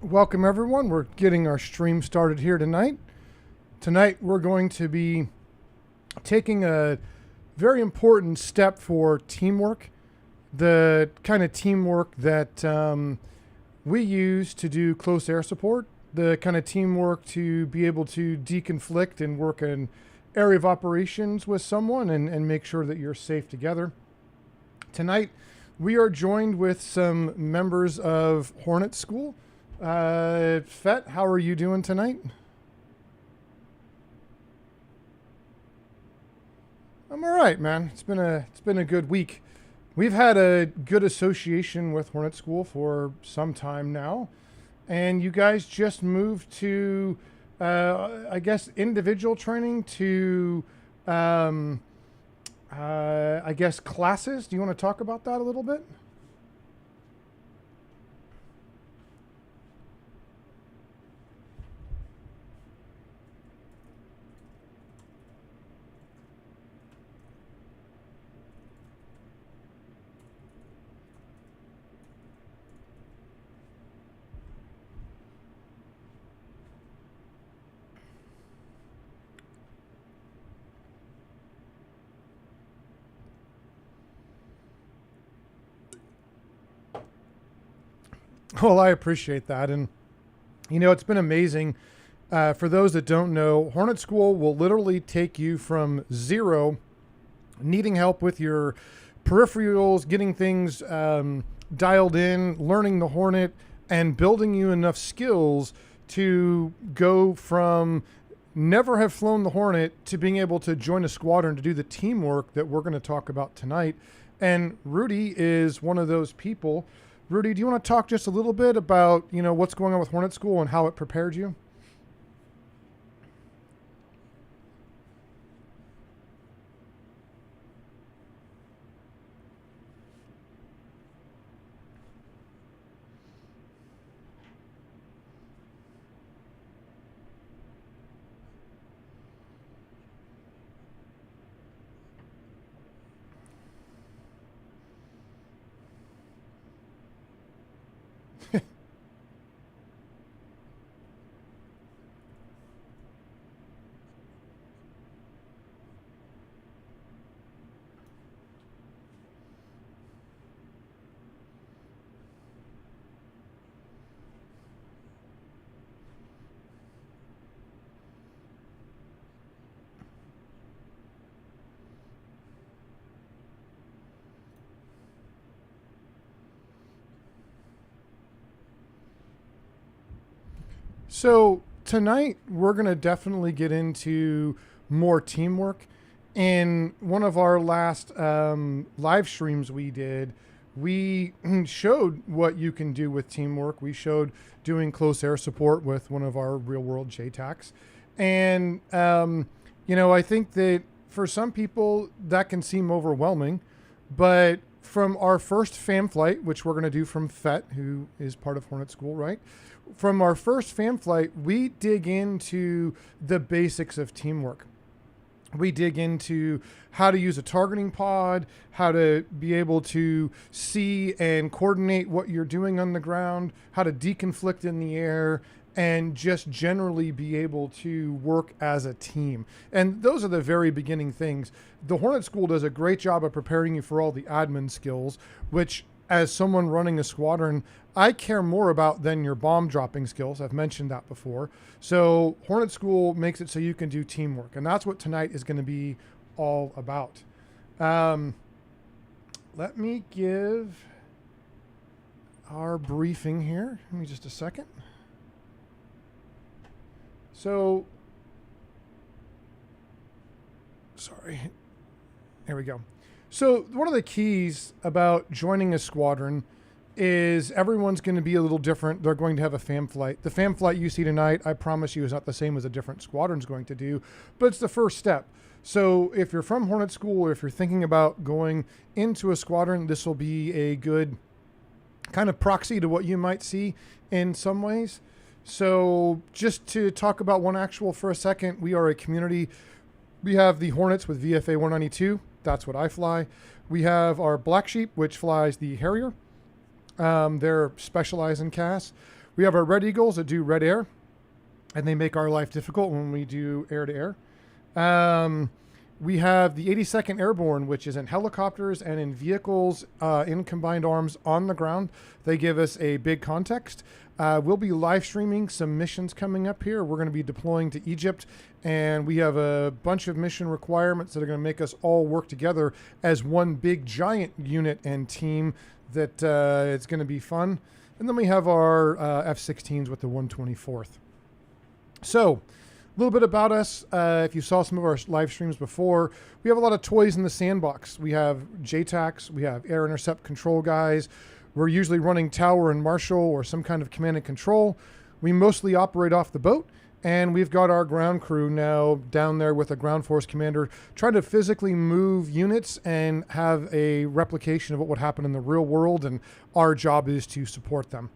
Welcome everyone. We're getting our stream started here tonight. Tonight we're going to be taking a very important step for teamwork, the kind of teamwork that we use to do close air support, the kind of teamwork to be able to deconflict and work an area of operations with someone and make sure that you're safe together. Tonight we are joined with some members of Hornet School. Fett, how are you doing tonight? I'm all right, man. It's been a good week. We've had a good association with Hornet School for some time now, and you guys just moved to, I guess, individual training to, I guess, classes. Do you want to talk about that a little bit? Well, I appreciate that. And, it's been amazing. For those that don't know, Hornet School will literally take you from zero, needing help with your peripherals, getting things dialed in, learning the Hornet, and building you enough skills to go from never have flown the Hornet to being able to join a squadron to do the teamwork that we're going to talk about tonight. And Rudy is one of those people. Rudy, do you want to talk just a little bit about, what's going on with Hornet School and how it prepared you? So tonight we're going to definitely get into more teamwork. In one of our last live streams we did, we showed what you can do with teamwork. We showed doing close air support with one of our real world JTACs. And, I think that for some people that can seem overwhelming, but from our first fam flight, which we're going to do from Fett, who is part of Hornet School, right? From our first fam flight, we dig into the basics of teamwork. We dig into how to use a targeting pod, how to be able to see and coordinate what you're doing on the ground, how to deconflict in the air, and just generally be able to work as a team. And those are the very beginning things. The Hornet School does a great job of preparing you for all the admin skills, which as someone running a squadron, I care more about than your bomb dropping skills. I've mentioned that before. So Hornet School makes it so you can do teamwork. And that's what tonight is going to be all about. Let me give our briefing here. Give me just a second. So, sorry. There we go. So one of the keys about joining a squadron is everyone's going to be a little different. They're going to have a fam flight. The fam flight you see tonight, I promise you, is not the same as a different squadron's going to do, but it's the first step. So if you're from Hornet School or if you're thinking about going into a squadron, this will be a good kind of proxy to what you might see in some ways. So just to talk about One Actual for a second, we are a community. We have the Hornets with VFA 192. That's what I fly. We have our Black Sheep, which flies the Harrier. They're specialized in CAS. We have our Red Eagles that do red air, and they make our life difficult when we do air to air. We have the 82nd Airborne, which is in helicopters and in vehicles in combined arms on the ground. They give us a big context. We'll be live streaming some missions coming up here. We're going to be deploying to Egypt, and we have a bunch of mission requirements that are going to make us all work together as one big giant unit and team that it's going to be fun. And then we have our F-16s with the 124th. So, a little bit about us. If you saw some of our live streams before, we have a lot of toys in the sandbox. We have JTACs, we have air intercept control guys. We're usually running tower and marshal or some kind of command and control. We mostly operate off the boat, and we've got our ground crew now down there with a ground force commander trying to physically move units and have a replication of what would happen in the real world, and our job is to support them.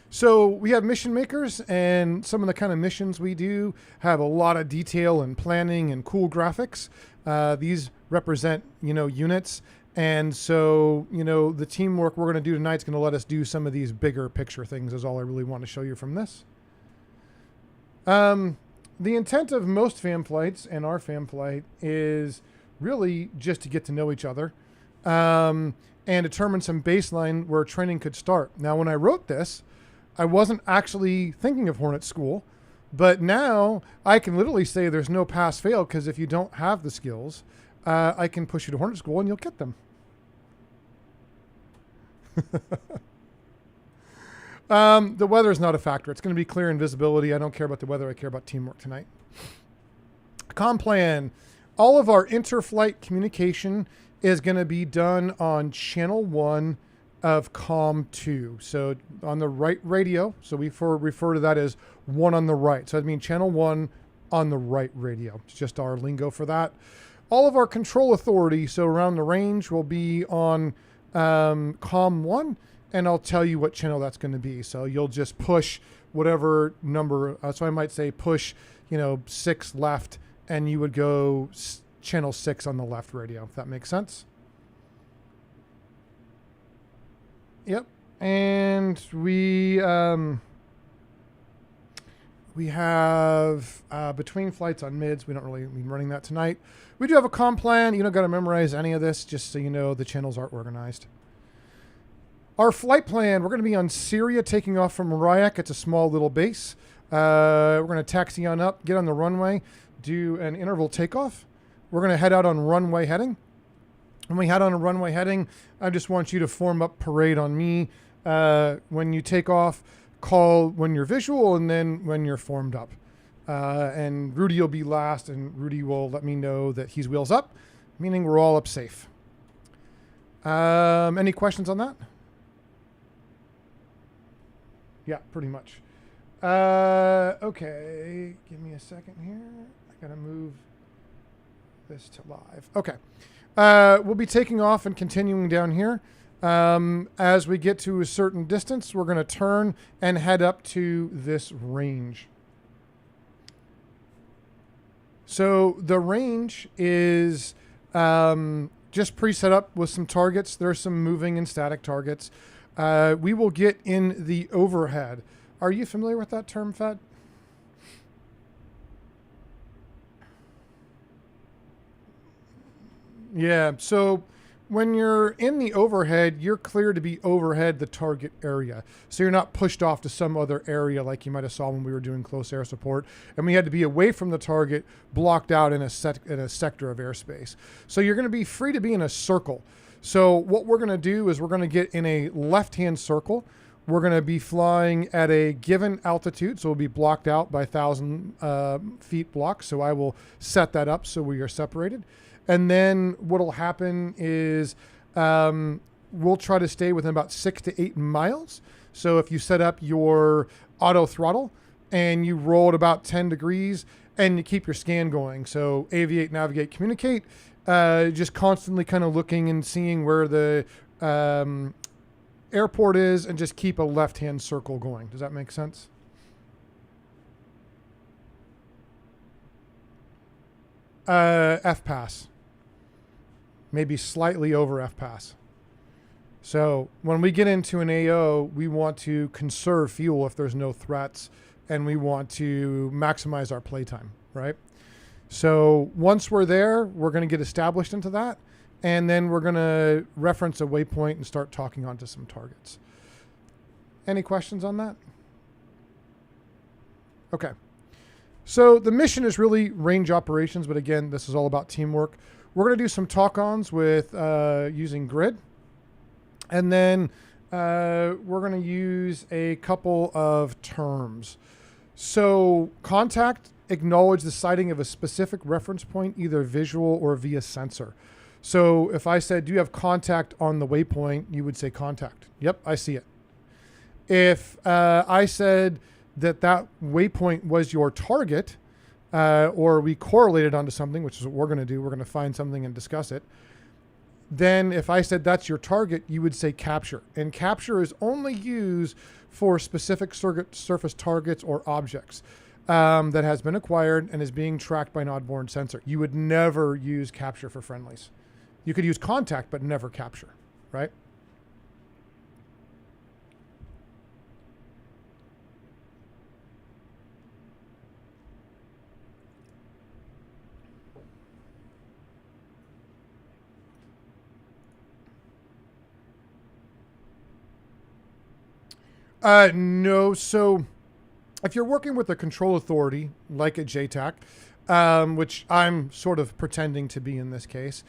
So we have mission makers, and some of the kind of missions we do have a lot of detail and planning and cool graphics. These represent, units. And so, the teamwork we're going to do tonight is going to let us do some of these bigger picture things is all I really want to show you from this. The intent of most fam flights and our fam flight is really just to get to know each other and determine some baseline where training could start. Now, when I wrote this, I wasn't actually thinking of Hornet School, but now I can literally say there's no pass fail, because if you don't have the skills, I can push you to Hornet School and you'll get them. The weather is not a factor. It's going to be clear and visibility. I don't care about the weather. I care about teamwork tonight. Comm plan. All of our inter-flight communication is going to be done on channel 1 of COM 2. So on the right radio. So we refer to that as 1 on the right. So that means channel 1 on the right radio. It's just our lingo for that. All of our control authority, so around the range, will be on COM 1, and I'll tell you what channel that's going to be. So you'll just push whatever number. So I might say push, 6 left, and you would go channel 6 on the left radio, if that makes sense. Yep. And we have between flights on mids. We don't really be running that tonight. We do have a comm plan. You don't got to memorize any of this, just so you know the channels are organized. Our flight plan, we're going to be on Syria, taking off from Ryak. It's a small little base. We're going to taxi on up, get on the runway, do an interval takeoff. We're going to head out on runway heading. When we head on a runway heading, I just want you to form up parade on me. When you take off, call when you're visual, and then when you're formed up. And Rudy will be last, and Rudy will let me know that he's wheels up, meaning we're all up safe. Any questions on that? Yeah, pretty much. Okay, give me a second here. I gotta move this to live. Okay. We'll be taking off and continuing down here. As we get to a certain distance, we're going to turn and head up to this range. So the range is just pre-set up with some targets. There's some moving and static targets. We will get in the overhead. Are you familiar with that term, Fett? Yeah, so when you're in the overhead, you're clear to be overhead the target area. So you're not pushed off to some other area like you might have saw when we were doing close air support. And we had to be away from the target, blocked out in a sector of airspace. So you're going to be free to be in a circle. So what we're going to do is we're going to get in a left-hand circle. We're going to be flying at a given altitude, so we'll be blocked out by 1,000 feet blocks. So I will set that up so we are separated. And then what'll happen is we'll try to stay within about 6 to 8 miles. So if you set up your auto throttle and you roll at about 10 degrees and you keep your scan going. So aviate, navigate, communicate, just constantly kind of looking and seeing where the airport is, and just keep a left-hand circle going. Does that make sense? F-pass. Maybe slightly over F-pass. So when we get into an AO, we want to conserve fuel if there's no threats, and we want to maximize our playtime, right? So once we're there, we're going to get established into that, and then we're going to reference a waypoint and start talking onto some targets. Any questions on that? Okay. So the mission is really range operations, but again, this is all about teamwork. We're going to do some talk-ons with using grid. And then we're going to use a couple of terms. So contact, acknowledge the sighting of a specific reference point, either visual or via sensor. So if I said, do you have contact on the waypoint? You would say contact. Yep, I see it. If I said that waypoint was your target, or we correlated onto something, which is what we're going to do, we're going to find something and discuss it. Then if I said that's your target, you would say capture. And capture is only used for specific surface targets or objects that has been acquired and is being tracked by an oddborne sensor. You would never use capture for friendlies. You could use contact, but never capture, right? No. So if you're working with a control authority, like a JTAC, which I'm sort of pretending to be in this case,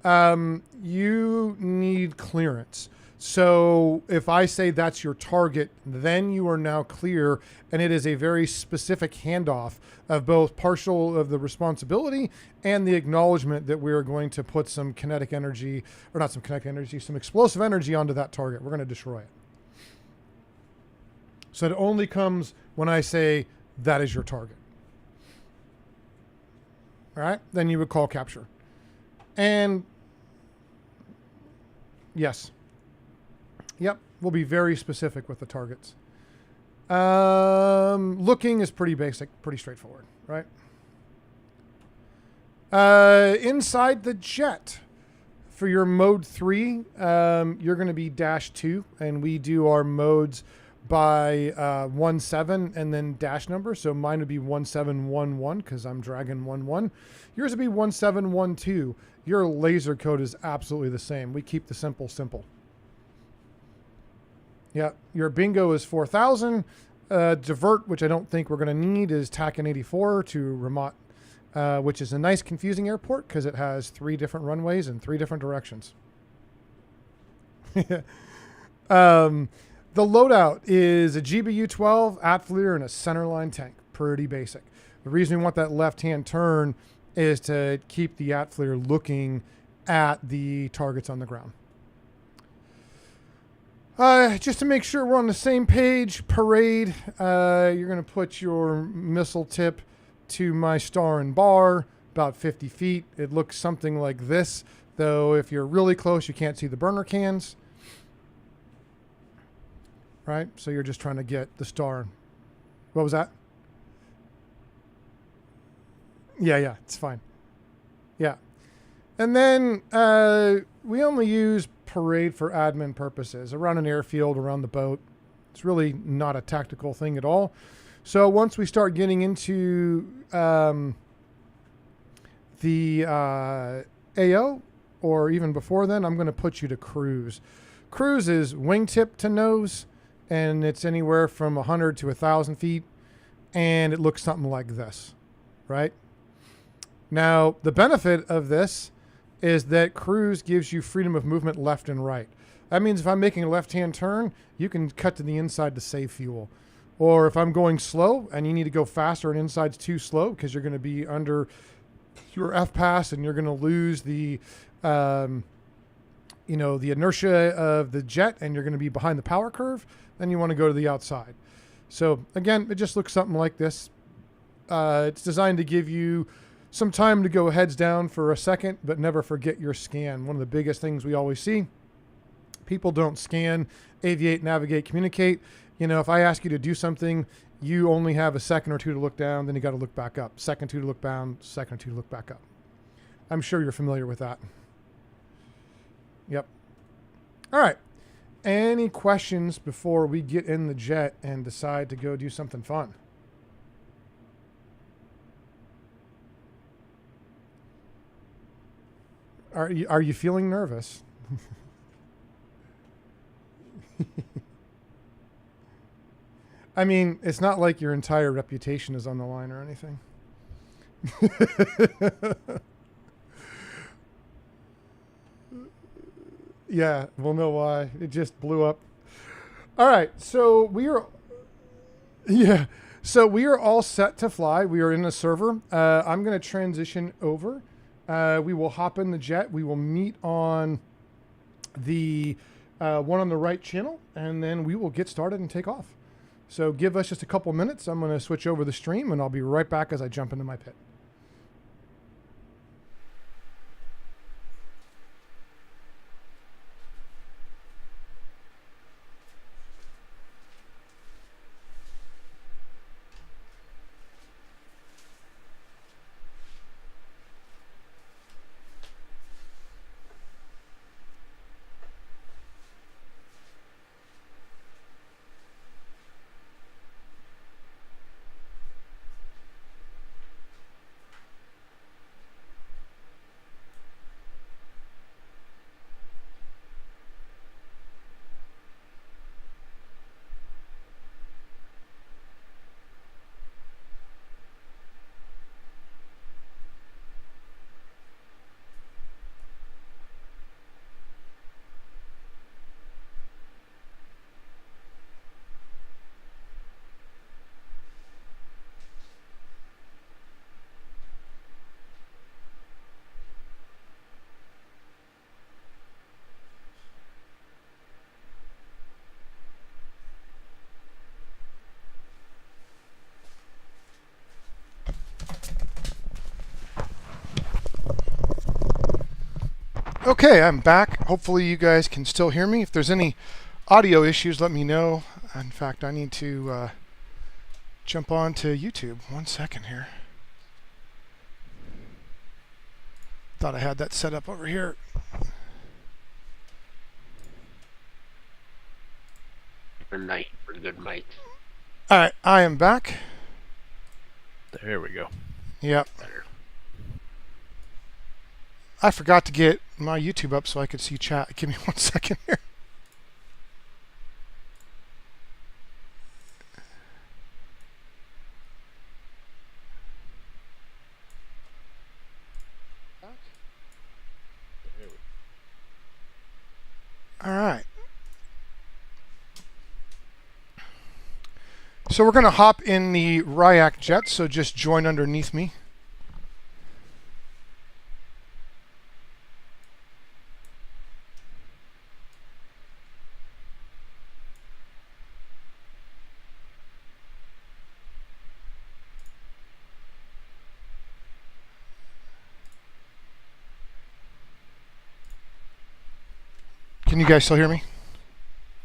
you need clearance. So if I say that's your target, then you are now clear, and it is a very specific handoff of both partial of the responsibility and the acknowledgement that we are going to put some kinetic energy, or not some kinetic energy, some explosive energy onto that target. We're going to destroy it. So it only comes when I say that is your target. All right, then you would call capture. And yes. Yep, we'll be very specific with the targets. Looking is pretty basic, pretty straightforward, right? Inside the jet, for your mode 3, you're going to be -2, and we do our modes by 17 and then dash number. So mine would be 1711 because I'm dragging 11. Yours would be 1712. Your laser code is absolutely the same. We keep the simple. Yeah, your bingo is 4000. Divert, which I don't think we're going to need, is TACAN 84 to Ramat, which is a nice confusing airport because it has 3 different runways in 3 different directions. The loadout is a GBU-12, ATFLIR, and a centerline tank. Pretty basic. The reason we want that left-hand turn is to keep the ATFLIR looking at the targets on the ground. Just to make sure we're on the same page, parade, you're going to put your missile tip to my star and bar, about 50 feet. It looks something like this, though if you're really close, you can't see the burner cans. Right? So you're just trying to get the star. What was that? Yeah, it's fine. Yeah. And then we only use parade for admin purposes, around an airfield, around the boat. It's really not a tactical thing at all. So once we start getting into the AO, or even before then, I'm going to put you to cruise. Cruise is wingtip to nose, and it's anywhere from 100 to 1,000 feet, and it looks something like this, right? Now, the benefit of this is that cruise gives you freedom of movement left and right. That means if I'm making a left-hand turn, you can cut to the inside to save fuel. Or if I'm going slow and you need to go faster and inside's too slow because you're going to be under your F-pass and you're going to lose the the inertia of the jet and you're going to be behind the power curve, then you want to go to the outside. So again, it just looks something like this. It's designed to give you some time to go heads down for a second, but never forget your scan. One of the biggest things we always see, people don't scan, aviate, navigate, communicate. You know, if I ask you to do something, you only have a second or two to look down, then you got to look back up. Second two to look down, second or two to look back up. I'm sure you're familiar with that. Yep. All right. any questions before we get in the jet and decide to go do something fun? Are you feeling nervous? I mean, it's not like your entire reputation is on the line or anything. Yeah, we'll know why. It just blew up. All right, so we are all set to fly. We are in the server. I'm going to transition over. We will hop in the jet. We will meet on the one on the right channel, and then we will get started and take off. So give us just a couple minutes. I'm going to switch over the stream, and I'll be right back as I jump into my pit. Okay, I'm back. Hopefully you guys can still hear me. If there's any audio issues, let me know. In fact, I need to jump on to YouTube. 1 second here. Thought I had that set up over here. For night, for good mic. All right, I am back. There we go. Yep. Better. I forgot to get my YouTube up so I could see chat. Give me 1 second here. All right. So we're going to hop in the Ryak jet, so just join underneath me. Can you guys still hear me?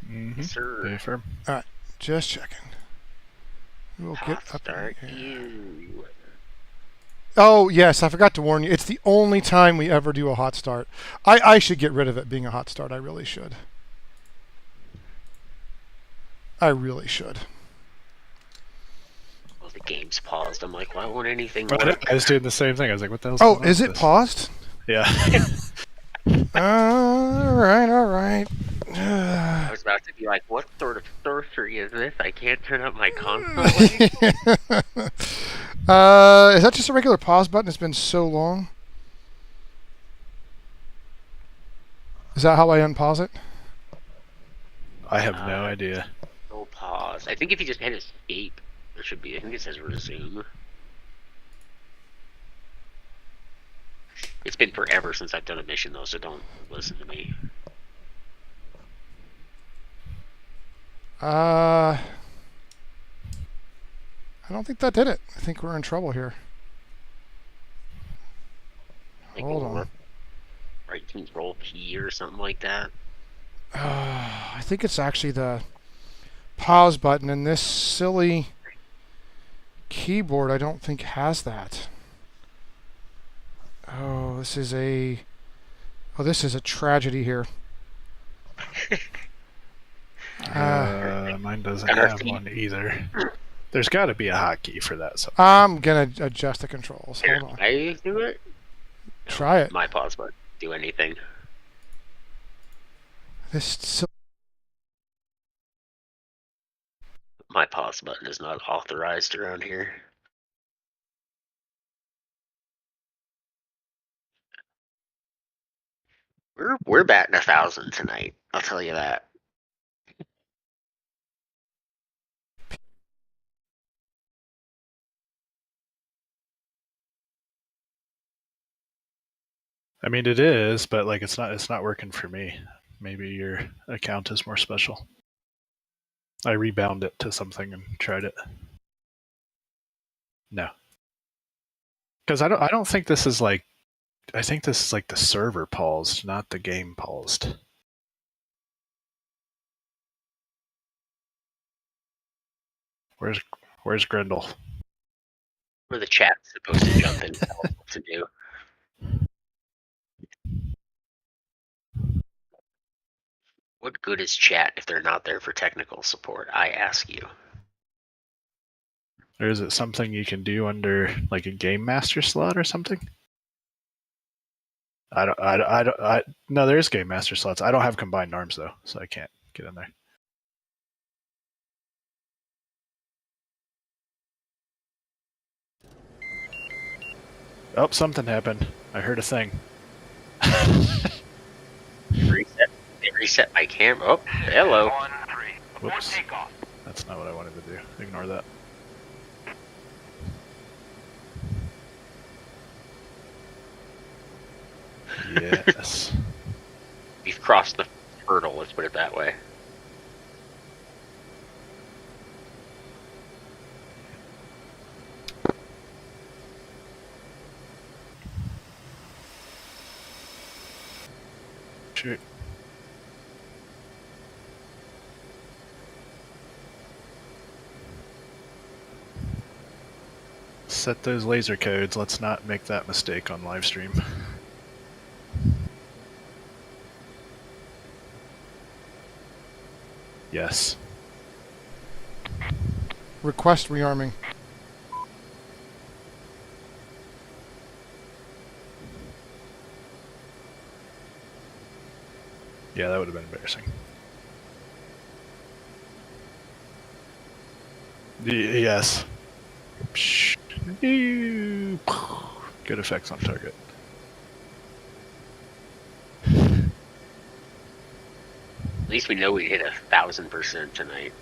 Mm-hmm. Sir. Very firm. All right, just checking. We'll get up Start here. you. Oh, yes, I forgot to warn you. It's the only time we ever do a hot start. I should get rid of it being a hot start. I really should. I really should. Well, the game's paused. I'm like, why won't anything I work? was doing the same thing. I was like, what the hell's Oh, going on is with it this? paused? Yeah. All right, all right. I was about to be like, what sort of sorcery is this? I can't turn up my console. Is that just a regular pause button? It's been so long. Is that how I unpause it? I have no idea. No pause. I think if you just hit escape, there should be. I think it says resume. It's been forever since I've done a mission, though, so don't listen to me. I don't think that did it. I think we're in trouble here. Like Hold on. Right control P or something like that. I think it's actually the pause button, and this silly keyboard I don't think has that. Oh, this is a tragedy here. Mine doesn't Got our have feet. one either. There's got to be a hotkey for that. So I'm gonna adjust the controls. Here, Hold on. I do it. No, Try it. My pause button. Do anything. This. My pause button is not authorized around here. We're batting 1,000 tonight. I'll tell you that. I mean, it is, but like it's not working for me. Maybe your account is more special. I rebound it to something and tried it. No, because I don't think this is like. I think this is like the server paused, not the game paused. Where's Grendel? Where the chat's supposed to jump in and tell us what to do. What good is chat if they're not there for technical support? I ask you. Or is it something you can do under like a game master slot or something? No, there is game master slots. I don't have combined arms though, so I can't get in there. Oh, something happened. I heard a thing. They reset my camera. Oh, hello. Whoops. That's not what I wanted to do. Ignore that. Yes. We've crossed the hurdle, let's put it that way. Shoot. Set those laser codes. Let's not make that mistake on live stream. Yes. Request rearming. Yeah, that would have been embarrassing. Yes. Good effects on target. At least we know we hit 1,000% tonight.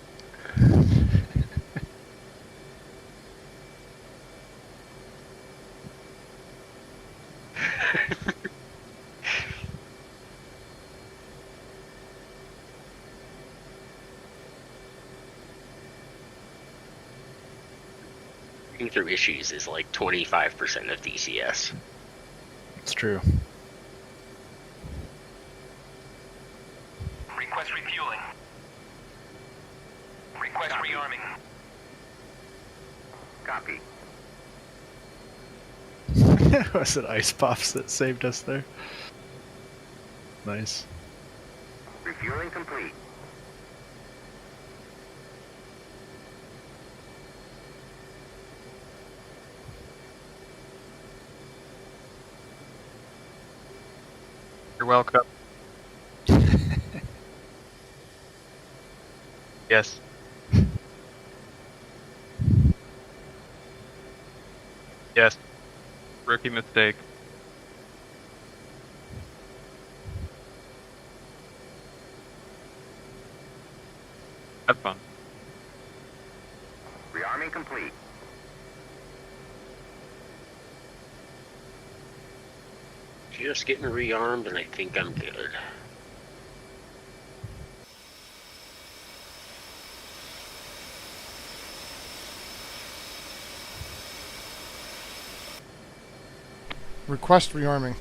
Working through issues is like 25% of DCS. It's true. Request refueling. Request rearming. Copy. Was it Ice Pops that saved us there? Nice. Refueling complete. You're welcome. Yes. Yes. Rookie mistake. Have fun. Rearming complete. Just getting rearmed and I think I'm good. Request rearming.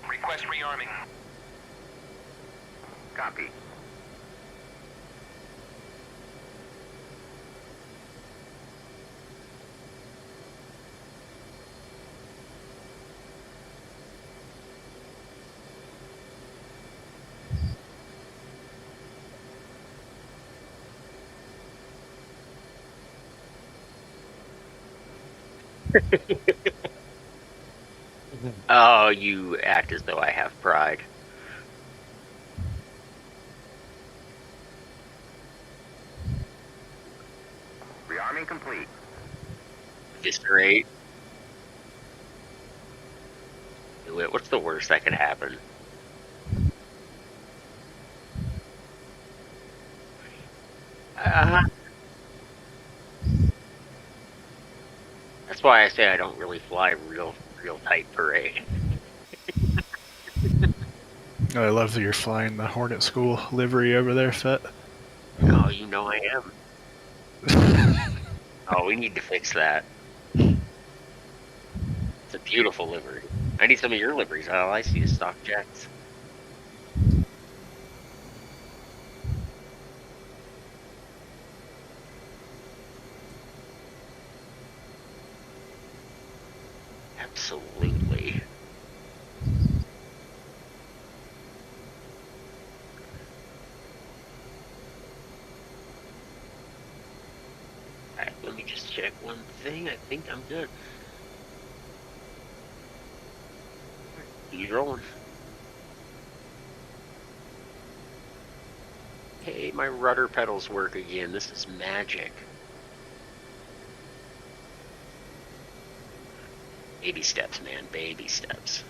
Request rearming. Copy. Oh, you act as though I have pride. Rearming complete. Eviscerate. Do it. What's the worst that could happen? That's why I say I don't really fly real tight parade. I love that you're flying the Hornet School livery over there, Fett. Oh, you know I am. Oh, we need to fix that. It's a beautiful livery. I need some of your liveries. All I see is stock jets. Absolutely. Alright, let me just check one thing. I think I'm good. He's rolling. Hey, my rudder pedals work again. This is magic. Baby steps, man. Baby steps.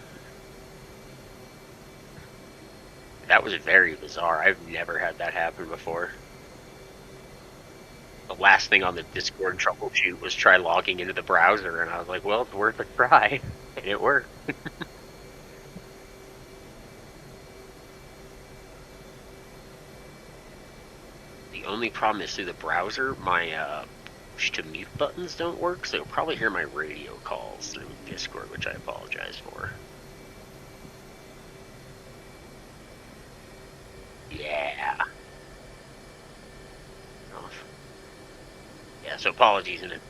That was very bizarre. I've never had that happen before. The last thing on the Discord troubleshoot was try logging into the browser, and I was like, well, it's worth a try. And it worked. The only problem is through the browser, my push to mute buttons don't work, so you'll probably hear my radio calls through Discord, which I apologize for. Yeah. Off. Yeah, so apologies in it.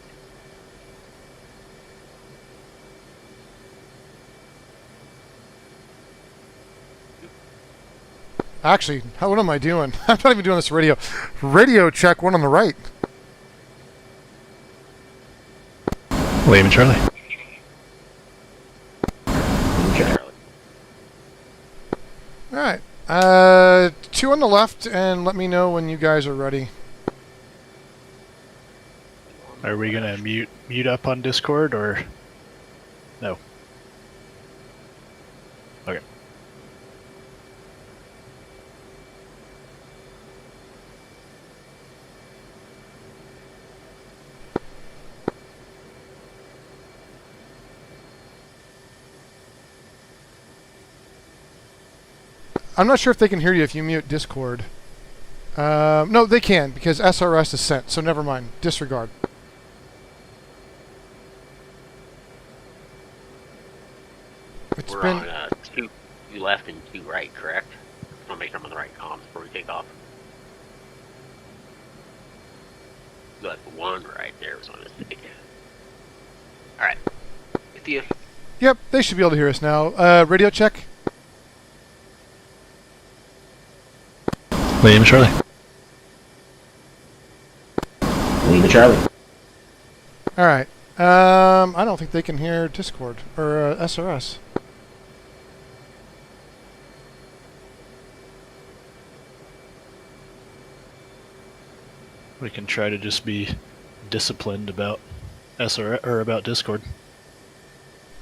Actually, what am I doing? I'm not even doing this radio. Radio check, one on the right. William and Charlie. Charlie. All right. 2 on the left, and let me know when you guys are ready. Are we gonna mute up on Discord or no? Okay. I'm not sure if they can hear you if you mute Discord. No, they can, because SRS is sent, so never mind. Disregard. It's We're been... on 2 left and 2 right, correct? I want to make sure I'm on the right comms before we take off. Left 1 right there was my mistake. Alright. With you. Yep, they should be able to hear us now. Radio check. William and Charlie. William and Charlie. All right. I don't think they can hear Discord or SRS. We can try to just be disciplined about SR or about Discord.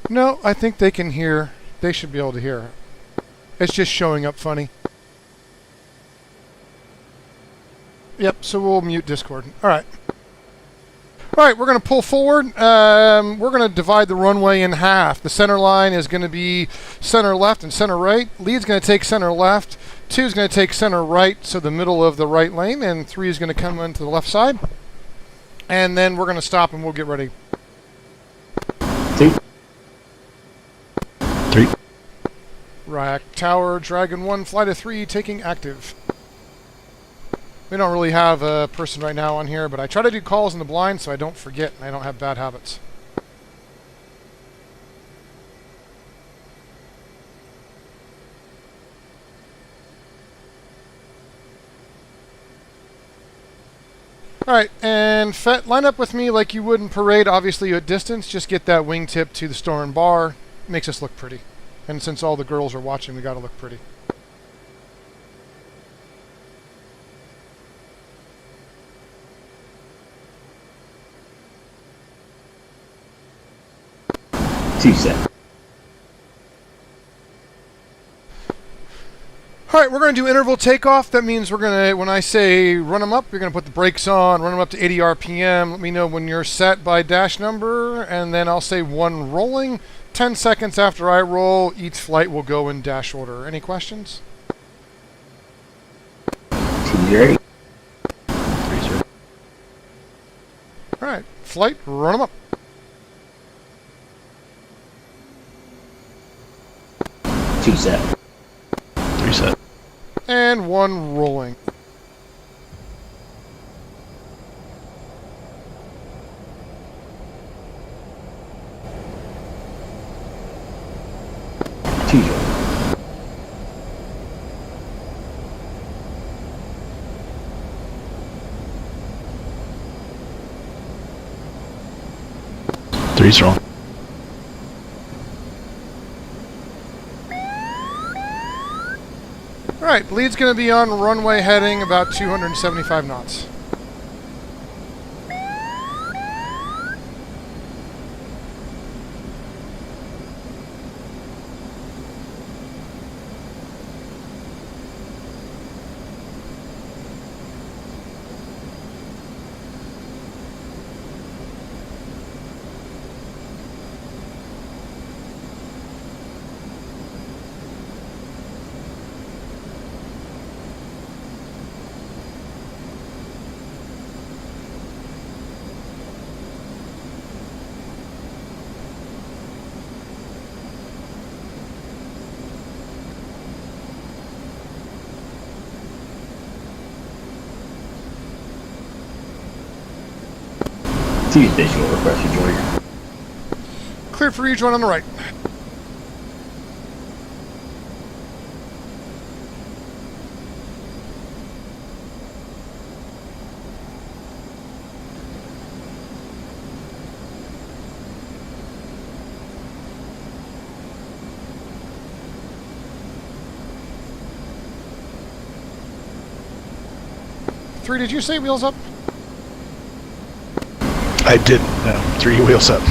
No, I think they can hear. They should be able to hear. It's just showing up funny. Yep, so we'll mute Discord. All right. All right, we're going to pull forward. We're going to divide the runway in half. The center line is going to be center left and center right. Lead's going to take center left. 2 is going to take center right, so the middle of the right lane. And 3 is going to come into the left side. And then we're going to stop and we'll get ready. 2. 3. Rack Tower, Dragon 1, flight of 3, taking active. We don't really have a person right now on here, but I try to do calls in the blind so I don't forget and I don't have bad habits. All right, and Fett, line up with me like you would in parade. Obviously, at distance, just get that wingtip to the stern bar. Makes us look pretty. And since all the girls are watching, we got to look pretty. Two set. All right, we're going to do interval takeoff. That means we're going to, when I say run them up, you're going to put the brakes on, run them up to 80 RPM. Let me know when you're set by dash number, and then I'll say 1 rolling. 10 seconds after I roll, each flight will go in dash order. Any questions? Two's ready. Three's ready. All right, flight, run them up. Two set. Three set. And 1 rolling. Two's ready. Three's wrong. All right, lead's going to be on runway heading about 275 knots. Two's visual request for George. Clear for rejoin on the right. Three, did you say wheels up? I didn't. No. 3 wheels up.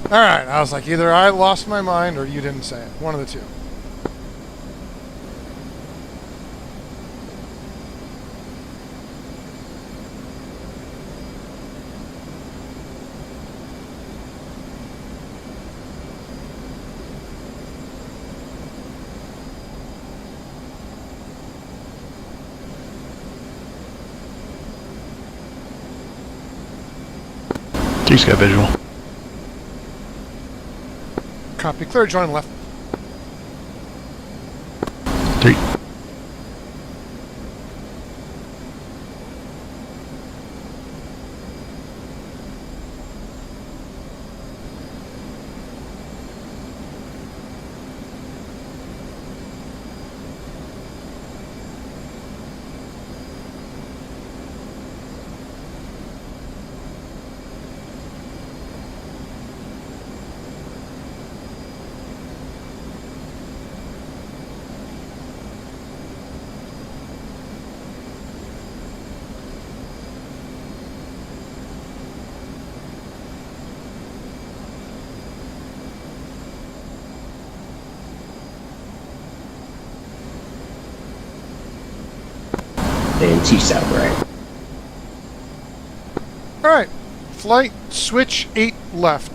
All right, I was like, either I lost my mind or you didn't say it. One of the two. Three's got visual. Copy. Clear, join left. 3. And two set right. All right, flight switch 8 left.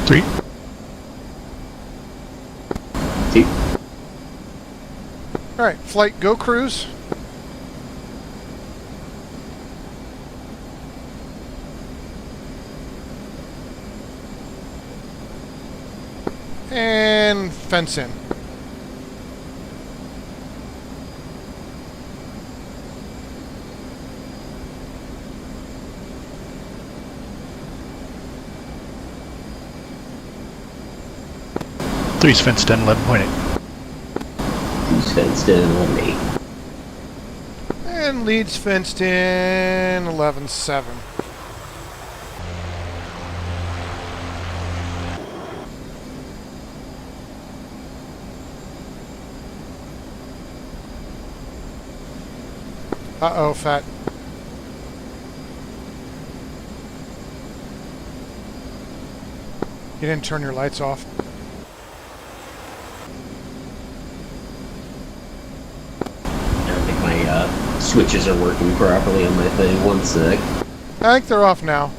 Three. Two. All right, flight go cruise. And fence in. Three's fenced in 11.8. Who's fenced in 11-8. And leads fenced in 11-7. Uh-oh, Fett. You didn't turn your lights off. I don't think my switches are working properly on my thing. 1 sec. I think they're off now.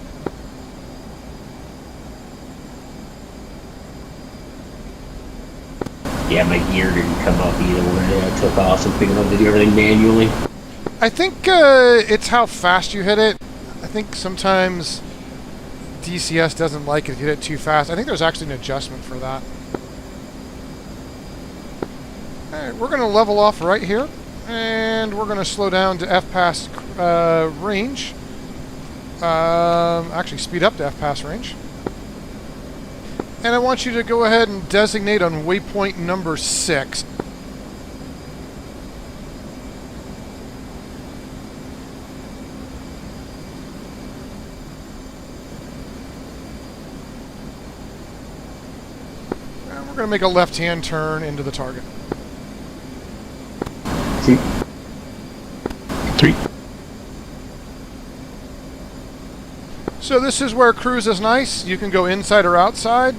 Yeah, my gear didn't come up either when I took off, so I'm figuring out to do everything manually. I think it's how fast you hit it. I think sometimes DCS doesn't like it if you hit it too fast. I think there's actually an adjustment for that. Alright, we're going to level off right here. And we're going to slow down to F-pass range. Actually, speed up to F-pass range. And I want you to go ahead and designate on waypoint number 6. And we're going to make a left-hand turn into the target. 2, 3. So this is where cruise is nice. You can go inside or outside.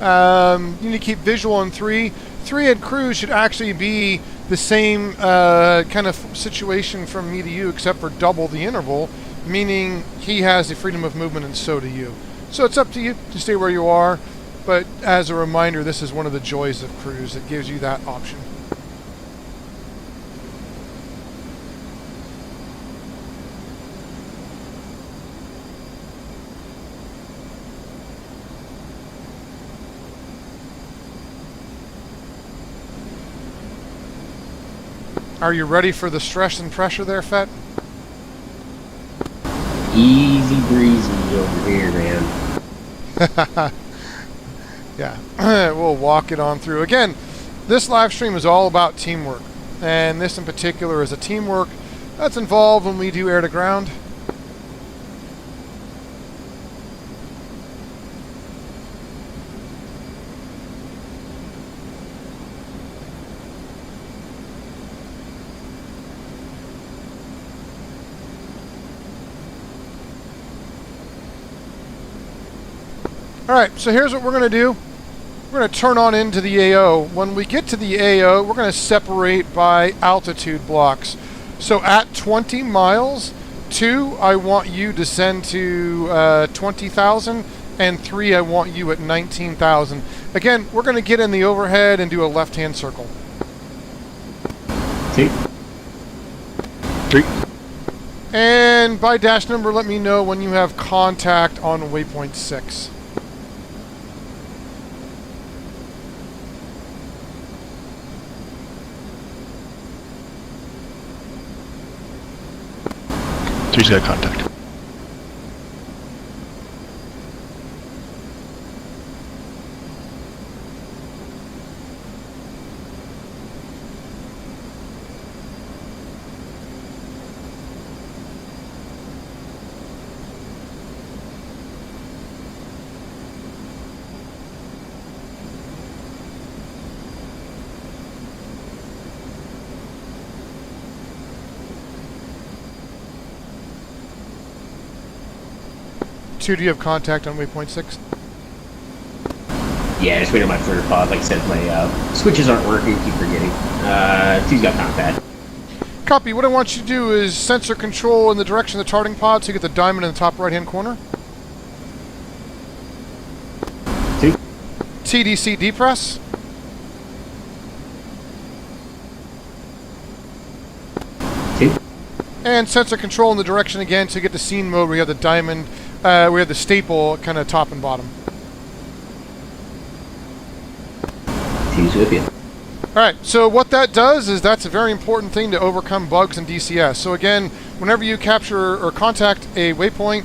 You need to keep visual on 3. 3 and cruise should actually be the same kind of situation from me to you, except for double the interval, meaning he has the freedom of movement and so do you. So it's up to you to stay where you are, but as a reminder, this is one of the joys of cruise. It gives you that option. Are you ready for the stress and pressure there, Fett? Easy breezy over here, man. Yeah, we'll walk it on through. Again, this live stream is all about teamwork. And this in particular is a teamwork that's involved when we do air to ground. Alright, so here's what we're going to do. We're going to turn on into the AO. When we get to the AO, we're going to separate by altitude blocks. So at 20 miles, 2, I want you to descend to 20,000, and 3, I want you at 19,000. Again, we're going to get in the overhead and do a left-hand circle. 2, 3. And by dash number, let me know when you have contact on waypoint 6. Three's got contact. Do you have contact on waypoint 6? Yeah, just wait on my flitter pod. Like I said, my switches aren't working. Keep forgetting. 2's got contact. Copy. What I want you to do is sensor control in the direction of the tarting pod so you get the diamond in the top right-hand corner. 2, TDC depress. 2, And sensor control in the direction again so you get the scene mode where you have the diamond, we have the staple kind of top and bottom. 2's with you. Alright, so what that does is that's a very important thing to overcome bugs in DCS. So again, whenever you capture or contact a waypoint,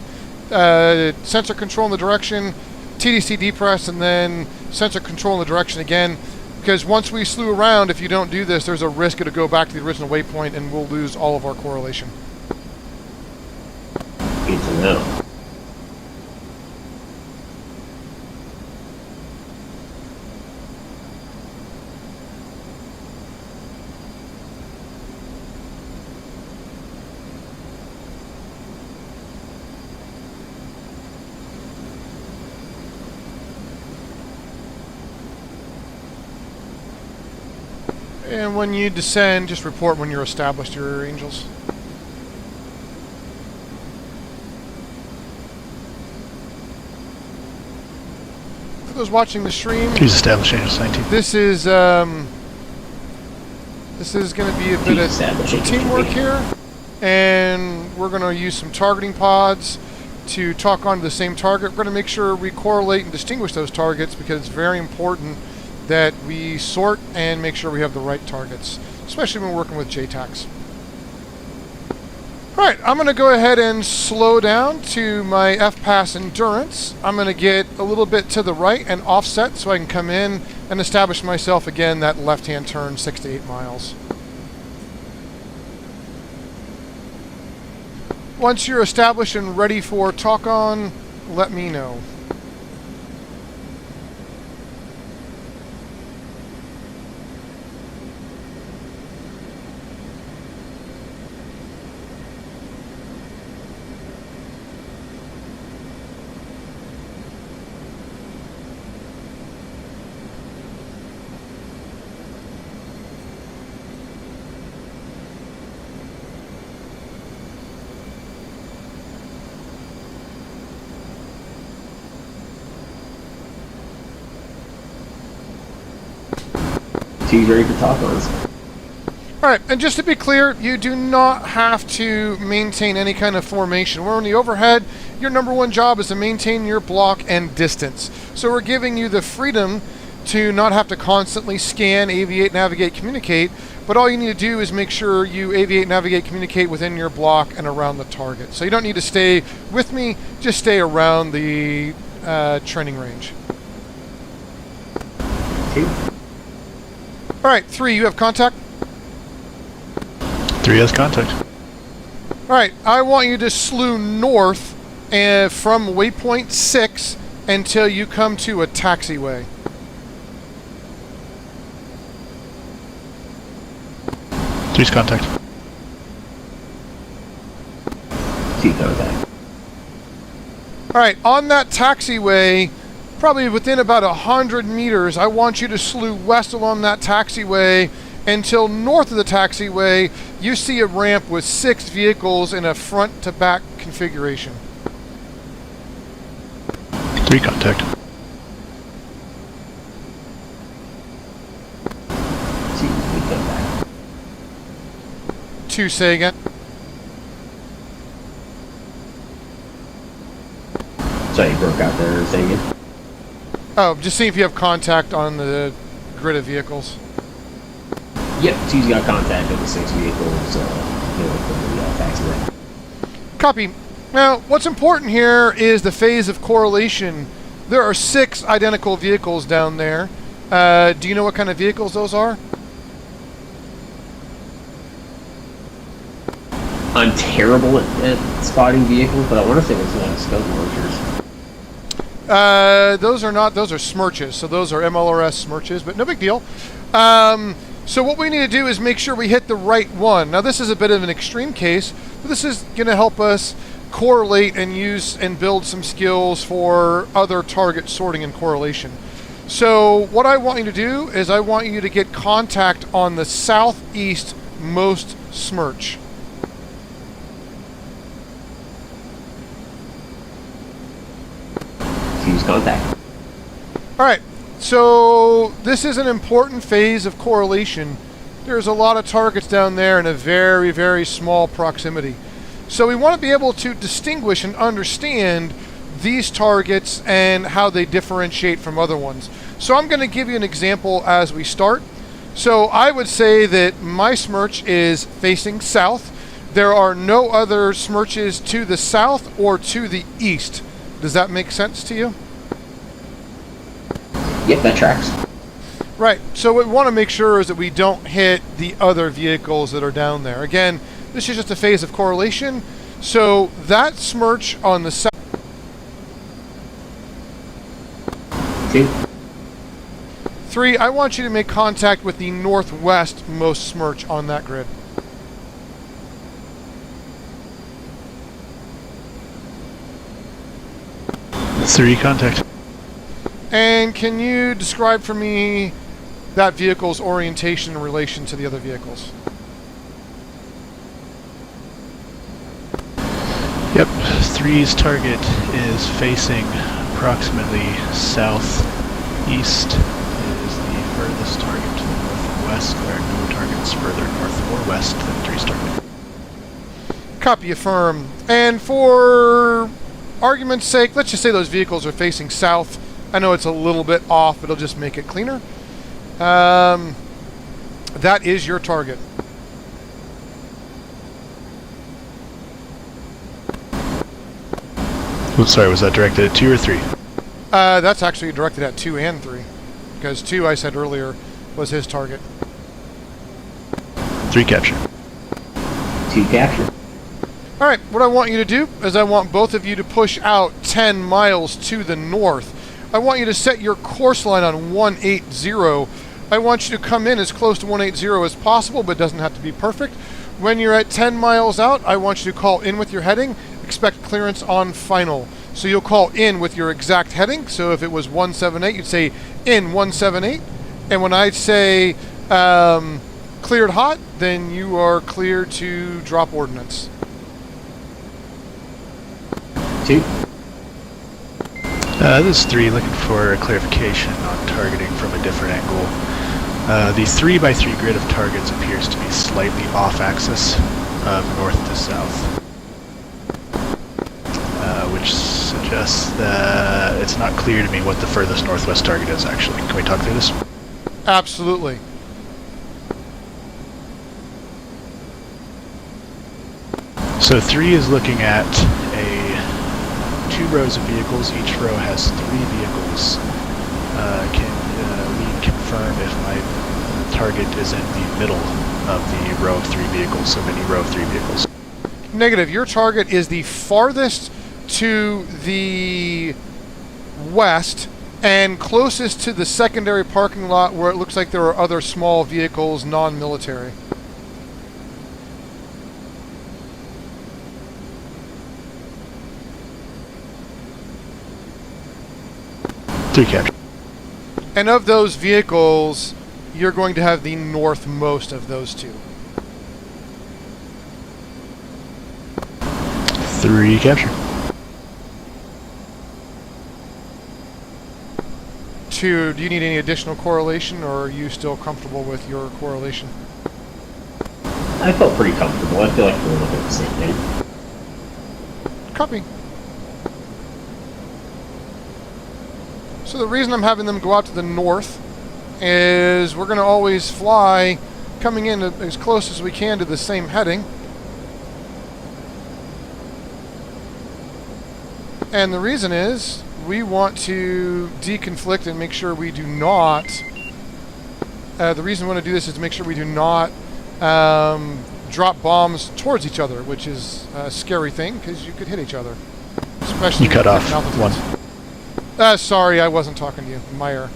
sensor control in the direction, TDC depress, and then sensor control in the direction again. Because once we slew around, if you don't do this, there's a risk it'll go back to the original waypoint and we'll lose all of our correlation. Good to know. And when you descend, just report when you're established, your angels. For those watching the stream, He's established Angels 19. this is going to be a bit of teamwork here, and we're going to use some targeting pods to talk onto the same target. We're going to make sure we correlate and distinguish those targets because it's very important that we sort and make sure we have the right targets, especially when working with JTACs. All right, I'm going to go ahead and slow down to my FPAS endurance. I'm going to get a little bit to the right and offset so I can come in and establish myself again that left-hand turn 6 to 8 miles. Once you're established and ready for talk on, let me know. He's ready for talk-ons. All right, and just to be clear, you do not have to maintain any kind of formation. We're on the overhead. Your number one job is to maintain your block and distance. So we're giving you the freedom to not have to constantly scan, aviate, navigate, communicate, but all you need to do is make sure you aviate, navigate, communicate within your block and around the target. So you don't need to stay with me, just stay around the training range. Two. All right, 3, you have contact? 3 has contact. All right, I want you to slew north from waypoint 6 until you come to a taxiway. Three's contact. 2 contact. All right, on that taxiway, probably within about 100 meters, I want you to slew west along that taxiway until north of the taxiway, you see a ramp with 6 vehicles in a front-to-back configuration. 3 contact. 2 contact. 2, say again. Sorry, you broke out there. Say again. Oh, just see if you have contact on the grid of vehicles. Yep, 2's got contact with the 6 vehicles, from the taxiway. Copy. Now, what's important here is the phase of correlation. There are 6 identical vehicles down there. Do you know what kind of vehicles those are? I'm terrible at spotting vehicles, but I want to say it's scope launchers. Those are not, those are smirches. So those are MLRS smirches, but no big deal. So what we need to do is make sure we hit the right one. Now this is a bit of an extreme case, but this is going to help us correlate and use and build some skills for other target sorting and correlation. So what I want you to do is I want you to get contact on the southeast most smirch. Use contact. All right, so this is an important phase of correlation. There's a lot of targets down there in a very, very small proximity. So we want to be able to distinguish and understand these targets and how they differentiate from other ones. So I'm going to give you an example as we start. So I would say that my smirch is facing south. There are no other smirches to the south or to the east. Does that make sense to you? Yep, that tracks. Right. So what we want to make sure is that we don't hit the other vehicles that are down there. Again, this is just a phase of correlation. So that smirch on the south. Okay. 3, I want you to make contact with the northwest most smirch on that grid. Three contact. And can you describe for me that vehicle's orientation in relation to the other vehicles? Yep. 3's target is facing approximately southeast. It is the furthest target to the northwest, where no target is further north or west than 3's target. Copy, affirm. And for argument's sake, let's just say those vehicles are facing south. I know it's a little bit off, but it'll just make it cleaner. That is your target. Oh, sorry, was that directed at 2 or 3? That's actually directed at 2 and 3. Because 2, I said earlier, was his target. 3 capture. 2 capture. Alright, what I want you to do is I want both of you to push out 10 miles to the north. I want you to set your course line on 180. I want you to come in as close to 180 as possible, but it doesn't have to be perfect. When you're at 10 miles out, I want you to call in with your heading. Expect clearance on final. So you'll call in with your exact heading. So if it was 178, you'd say in 178. And when I say cleared hot, then you are clear to drop ordnance. 2. This is 3, looking for a clarification on targeting from a different angle. The 3x3 grid of targets appears to be slightly off axis, north to south, which suggests that it's not clear to me what the furthest northwest target is, actually. Can we talk through this? Absolutely. So 3 is looking at 2 rows of vehicles. Each row has 3 vehicles. Can we confirm if my target is in the middle of the row of 3 vehicles, so mini row of 3 vehicles? Negative. Your target is the farthest to the west and closest to the secondary parking lot where it looks like there are other small vehicles, non-military. Three capture. And of those vehicles, you're going to have the northmost of those 2. 3 capture. 2, do you need any additional correlation, or are you still comfortable with your correlation? I felt pretty comfortable. I feel like we're looking at the same thing. Copy. So the reason I'm having them go out to the north is we're going to always fly coming in as close as we can to the same heading. And the reason is we want to deconflict and make sure we do not... the reason we want to do this is to make sure we do not drop bombs towards each other, which is a scary thing because you could hit each other. Especially You cut at off different one. altitudes. Sorry, I wasn't talking to you. Meyer.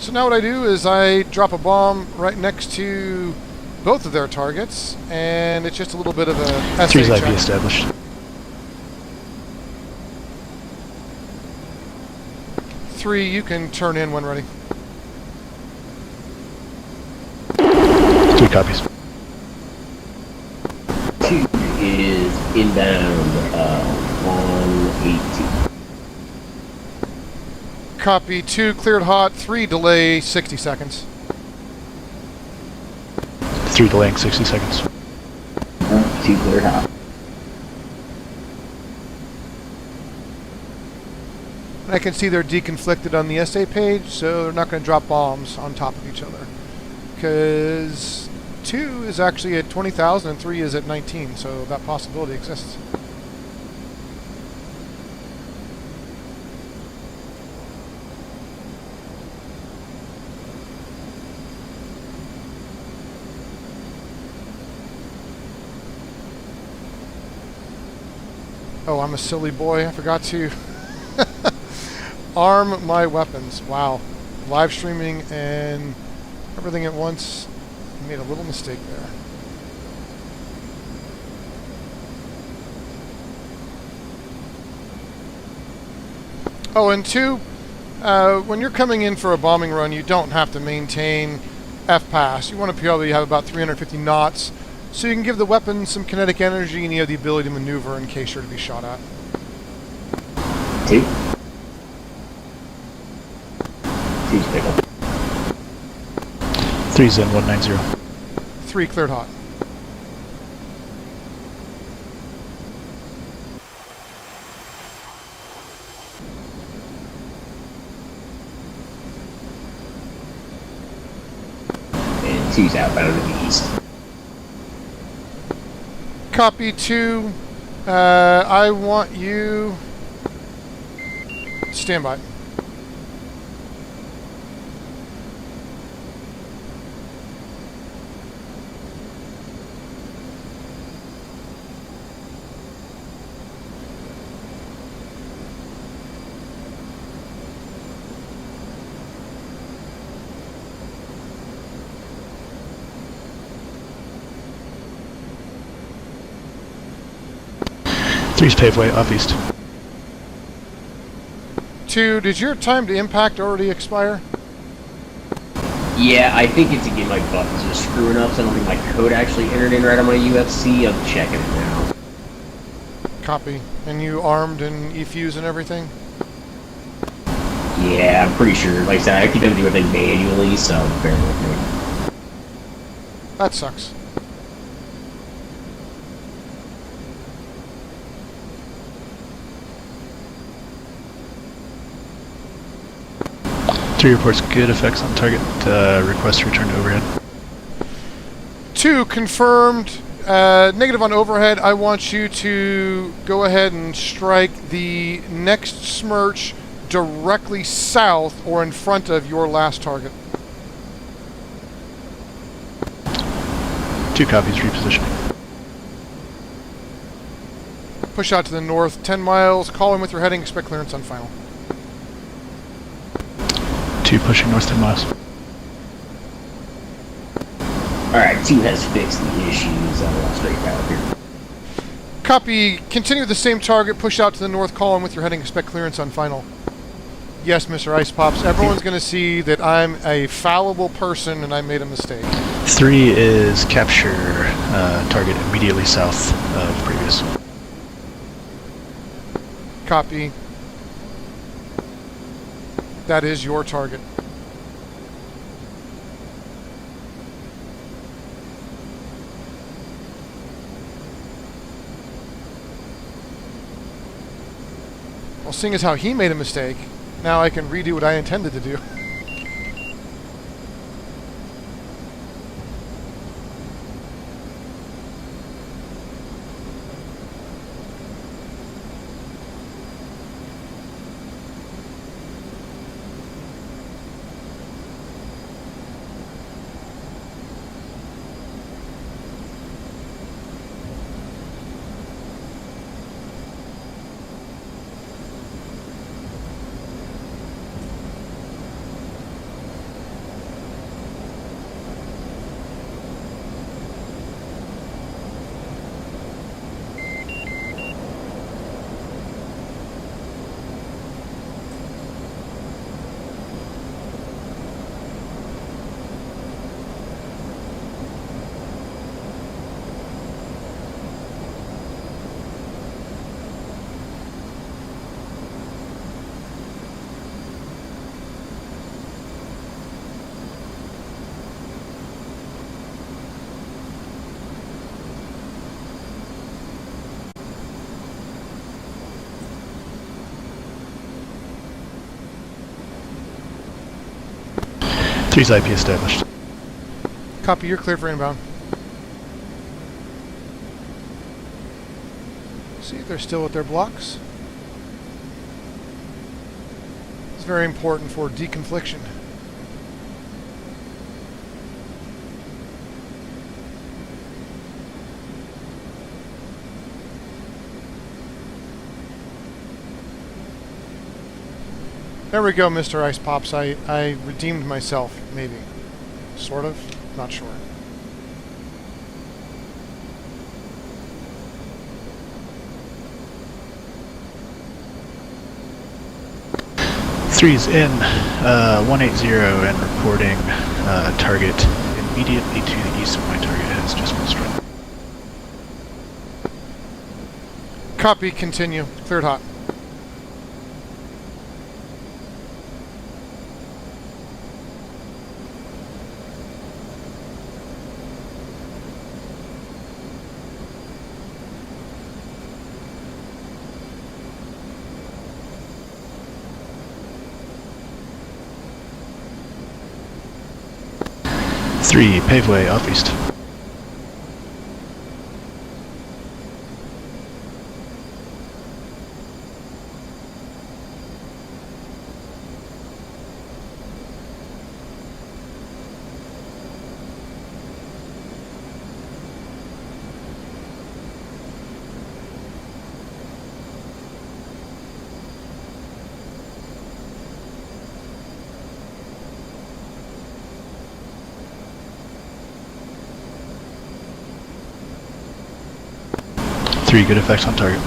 So now what I do is I drop a bomb right next to both of their targets, and it's just a little bit of a essay 3's IP check. established. 3, you can turn in when ready. 2 copies. 2 is inbound 180. Copy. 2, cleared hot. 3, delay 60 seconds. 3 delaying 60 seconds. 2 cleared hot. I can see they're deconflicted on the essay page, so they're not going to drop bombs on top of each other. Because 2 is actually at 20,000 and 3 is at 19, so that possibility exists. Oh, I'm a silly boy. I forgot to arm my weapons. Wow. Live streaming and everything at once. Made a little mistake there. Oh, and 2, when you're coming in for a bombing run, you don't have to maintain FPAS. You want to probably have about 350 knots, so you can give the weapon some kinetic energy and you have the ability to maneuver in case you're to be shot at. 2. 2's pick up. 3's in 190. 3 cleared hot. And 2's outbound to the east. Copy 2. I want you... Stand by. Three's paveway, off east. 2, did your time to impact already expire? Yeah, I think it's again my buttons are screwing up, so I don't think my code actually entered in right on my UFC. I'm checking it now. Copy. And you armed and E-fuse and everything? Yeah, I'm pretty sure. Like I said, I keep having to do everything manually, so bear with me. That sucks. Three reports good effects on target. Request return to overhead. 2, confirmed. Negative on overhead. I want you to go ahead and strike the next smirch directly south or in front of your last target. 2 copies, repositioning. Push out to the north, 10 miles. Call in with your heading. Expect clearance on final. 2 pushing north 10 miles. Alright, 2 has fixed the issues. I'll straight out here. Copy. Continue the same target. Push out to the north. Call in with your heading. Expect clearance on final. Yes, Mr. Ice Pops. Everyone's going to see that I'm a fallible person and I made a mistake. 3 is capture target immediately south of previous. Copy. That is your target. Well, seeing as how he made a mistake, now I can redo what I intended to do. Three's IP established. Copy, you're cleared for inbound. they're still at their blocks. It's very important for deconfliction. There we go, Mr. Ice Pops. I redeemed myself, maybe. Sort of. Not sure. Three's in 180 and reporting target immediately to the east of my target has just been struck. Copy, continue. Cleared hot. Three, paveway off east. Three, good effects on target.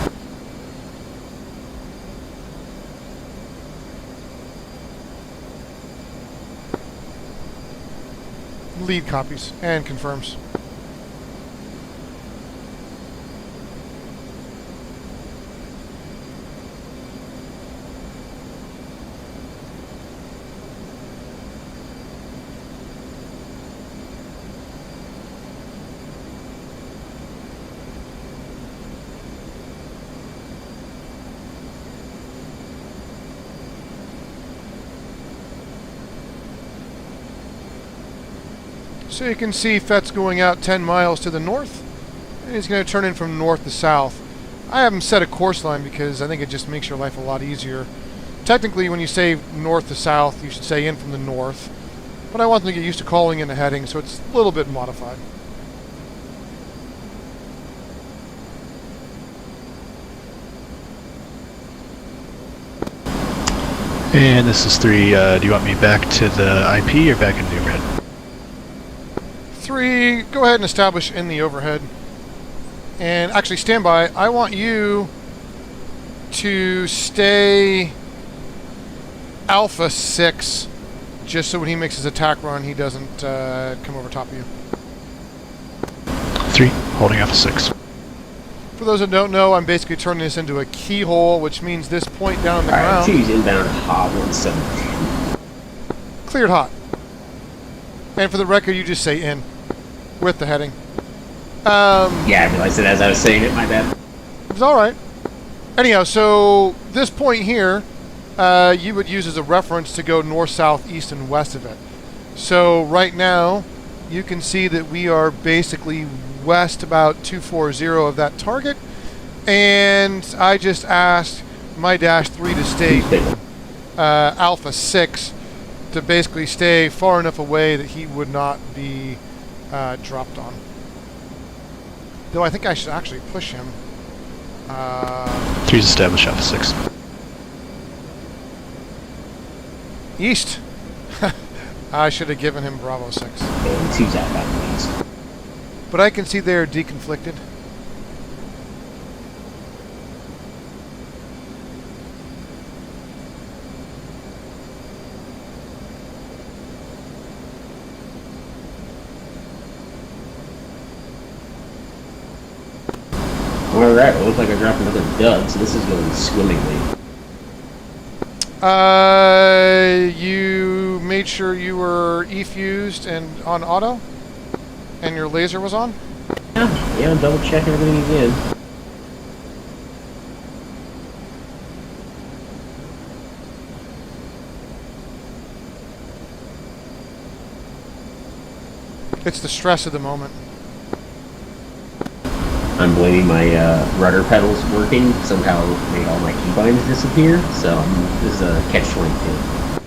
Lead copies and confirms. So you can see Fett's going out 10 miles to the north, and he's going to turn in from north to south. I haven't set a course line because I think it just makes your life a lot easier. Technically, when you say north to south, you should say in from the north, but I want them to get used to calling in the heading, so it's a little bit modified. And this is three. Do you want me back to the IP or back into the overhead? 3, go ahead and establish in the overhead. And actually, stand by. I want you to stay Alpha 6, just so when he makes his attack run, he doesn't come over top of you. 3, holding Alpha 6. For those that don't know, I'm basically turning this into a keyhole, which means this point down on the Alright, ground. 2's inbound hot 17. Cleared hot. And for the record, you just say in with the heading. Yeah, I realized it as I was saying it, my bad. It's alright. Anyhow, so this point here, you would use as a reference to go north, south, east, and west of it. So right now, you can see that we are basically west about 240 of that target. And I just asked my Dash 3 to stay Alpha 6 to basically stay far enough away that he would not be dropped on. Though I think I should actually push him. 3's established Alpha 6. East. I should have given him Bravo 6. And 2's outbound east. But I can see they're deconflicted. Alright, well, it looks like I dropped another dud, so this is going swimmingly. You made sure you were E-fused and on auto? And your laser was on? Yeah, double check everything again. It's the stress of the moment. I'm blaming my rudder pedals working. Somehow made all my keybinds disappear. So this is a catch-22.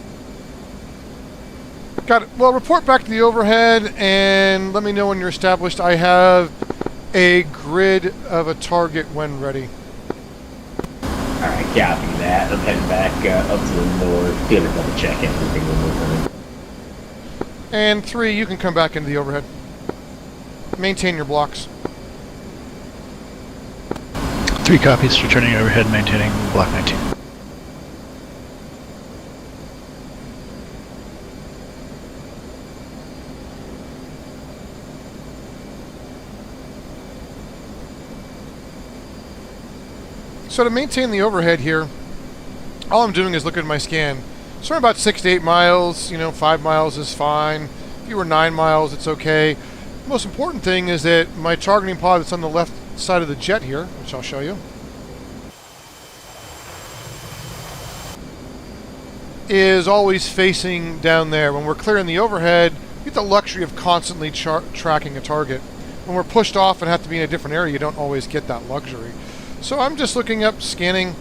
Got it. Well, report back to the overhead and let me know when you're established. I have a grid of a target when ready. Alright, copy that. I'm heading back up to the north. Gonna double check everything one more time. And 3, you can come back into the overhead. Maintain your blocks. 3 copies, returning overhead, maintaining block 19. So to maintain the overhead here, all I'm doing is looking at my scan. So I'm about 6 to 8 miles, 5 miles is fine. If you were 9 miles, it's okay. The most important thing is that my targeting pod that's on the left side of the jet here, which I'll show you, is always facing down there. When we're clearing the overhead, we get the luxury of constantly tracking a target. When we're pushed off and have to be in a different area, you don't always get that luxury. So I'm just looking up, scanning,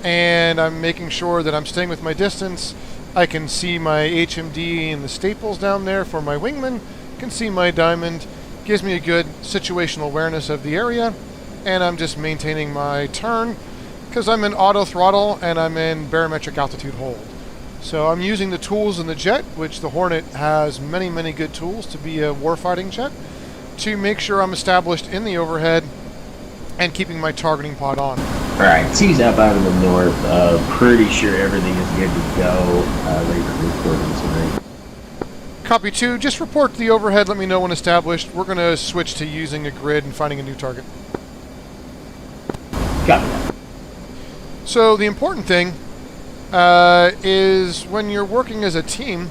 and I'm making sure that I'm staying with my distance. I can see my HMD and the staples down there for my wingman. Can see my diamond. Gives me a good situational awareness of the area. And I'm just maintaining my turn because I'm in auto throttle and I'm in barometric altitude hold. So I'm using the tools in the jet, which the Hornet has many, many good tools to be a warfighting jet, to make sure I'm established in the overhead and keeping my targeting pod on. Alright, T's up out of the north. Pretty sure everything is good to go. Ready for recording tonight. Copy 2, just report to the overhead, let me know when established. We're going to switch to using a grid and finding a new target. Copy that. So the important thing is when you're working as a team,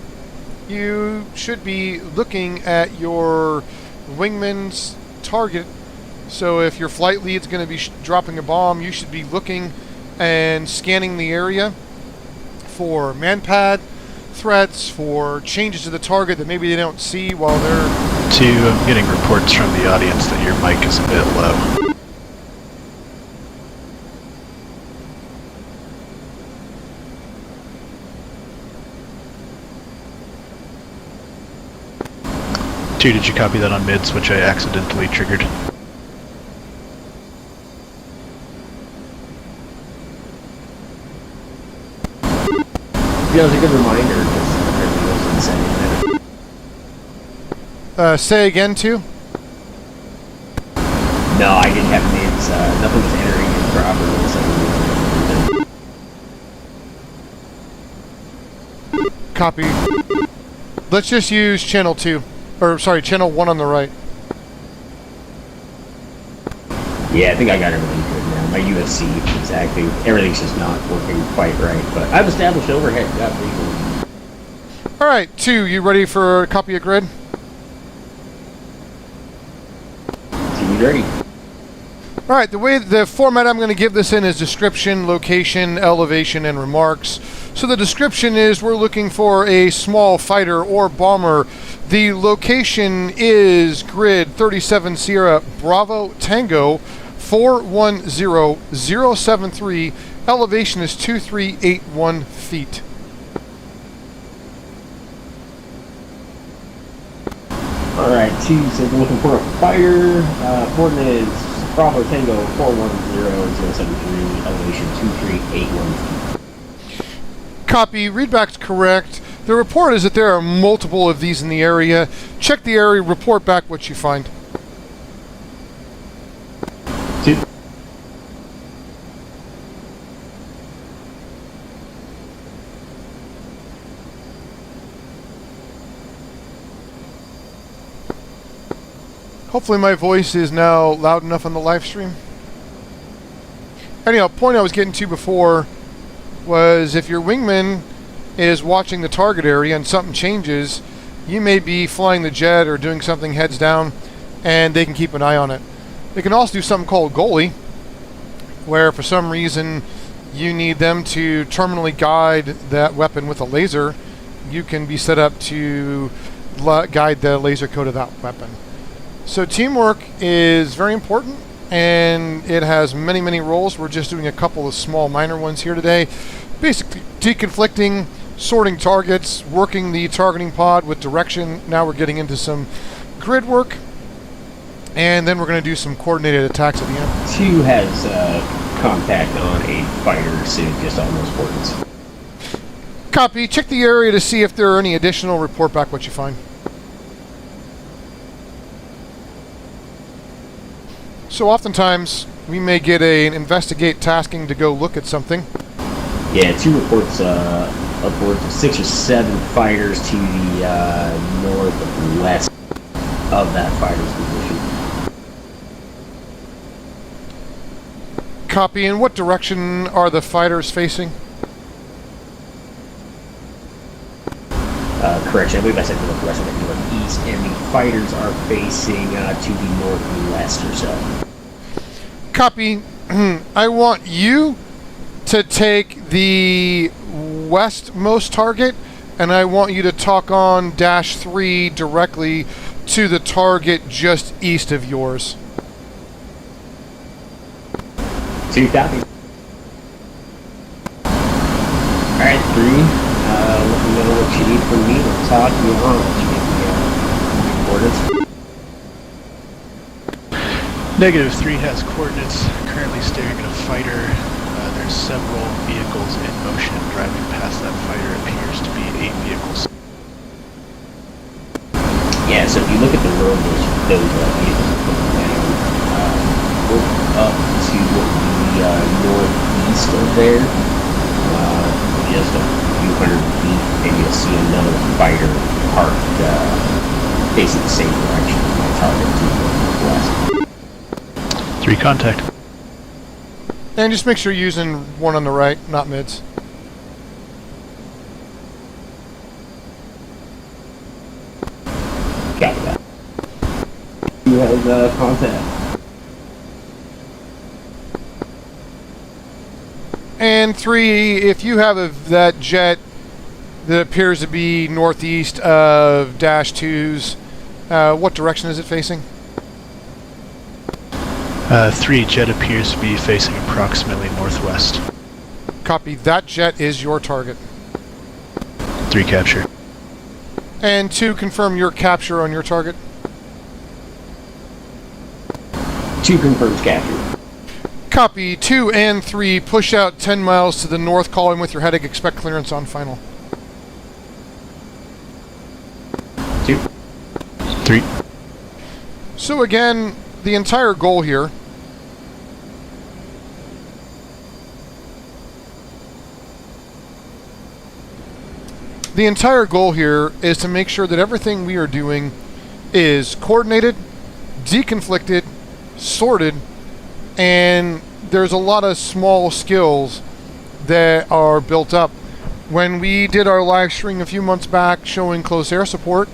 you should be looking at your wingman's target. So if your flight lead's going to be dropping a bomb, you should be looking and scanning the area for manpad threats, for changes to the target that maybe they don't see while they're... 2, I'm getting reports from the audience that your mic is a bit low. Two, did you copy that on mids, which I accidentally triggered? That was a good reminder because everything was insane. Say again, too? No, I didn't have mids. Nothing was entering in properly. So Copy. Let's just use channel 2. Or, sorry, channel 1 on the right. yeah, I think I got everything good now. My UFC, exactly. Everything's just not working quite right. But I've established overhead. Got legal. Alright, 2, you ready for a copy of grid? Team ready. Alright, the format I'm going to give this in is description, location, elevation, and remarks. So the description is we're looking for a small fighter or bomber. The location is grid 37 Sierra Bravo Tango 410073. Elevation is 2381 feet. Alright, T says we're looking for a fighter. Coordinates Bravo Tango 410073. Elevation 2381 feet. Copy, readback's correct. The report is that there are multiple of these in the area. Check the area, report back what you find. 2. Hopefully my voice is now loud enough on the live stream. Anyhow, point I was getting to before was if your wingman is watching the target area and something changes, you may be flying the jet or doing something heads down and they can keep an eye on it. They can also do something called goalie, where for some reason you need them to terminally guide that weapon with a laser. You can be set up to guide the laser code of that weapon. So teamwork is very important, and it has many, many roles. We're just doing a couple of small minor ones here today. Basically deconflicting, sorting targets, working the targeting pod with direction. Now we're getting into some grid work, and then we're going to do some coordinated attacks at the end. 2 has contact on a fighter suit just on those coordinates. Copy. Check the area to see if there are any additional. Report back what you find. So oftentimes we may get an investigate tasking to go look at something. Yeah, 2 reports upwards of 6 or 7 fighters to the northwest of that fighter's position. Copy. In what direction are the fighters facing? Correction, I believe I said northwest or northeast, and the fighters are facing to the northwest or so. Copy. I want you to take the westmost target, and I want you to talk on -3 directly to the target just east of yours. 2 copy. Alright, 3. Let me know what you need from me. We'll talk you on what you need the coordinates. -3 has coordinates. Currently staring at a fighter. There's several vehicles in motion. Driving past that fighter appears to be 8 vehicles. Yeah, so if you look at the road, those vehicles are coming down. Look up to the northeast of there. Just a few hundred feet, and you'll see another fighter parked facing the same direction as my target to the northwest. 3 contact. And just make sure you're using one on the right, not mids. Copy that. You have contact. And 3, if you have that jet that appears to be northeast of -2's, what direction is it facing? 3, jet appears to be facing approximately northwest. Copy. That jet is your target. 3 capture. And 2, confirm your capture on your target. 2 confirms capture. Copy. 2 and 3, push out 10 miles to the north, call in with your heading, expect clearance on final. 2. 3. So again, the entire goal here is to make sure that everything we are doing is coordinated, deconflicted, sorted, and there's a lot of small skills that are built up. When we did our live stream a few months back showing close air support,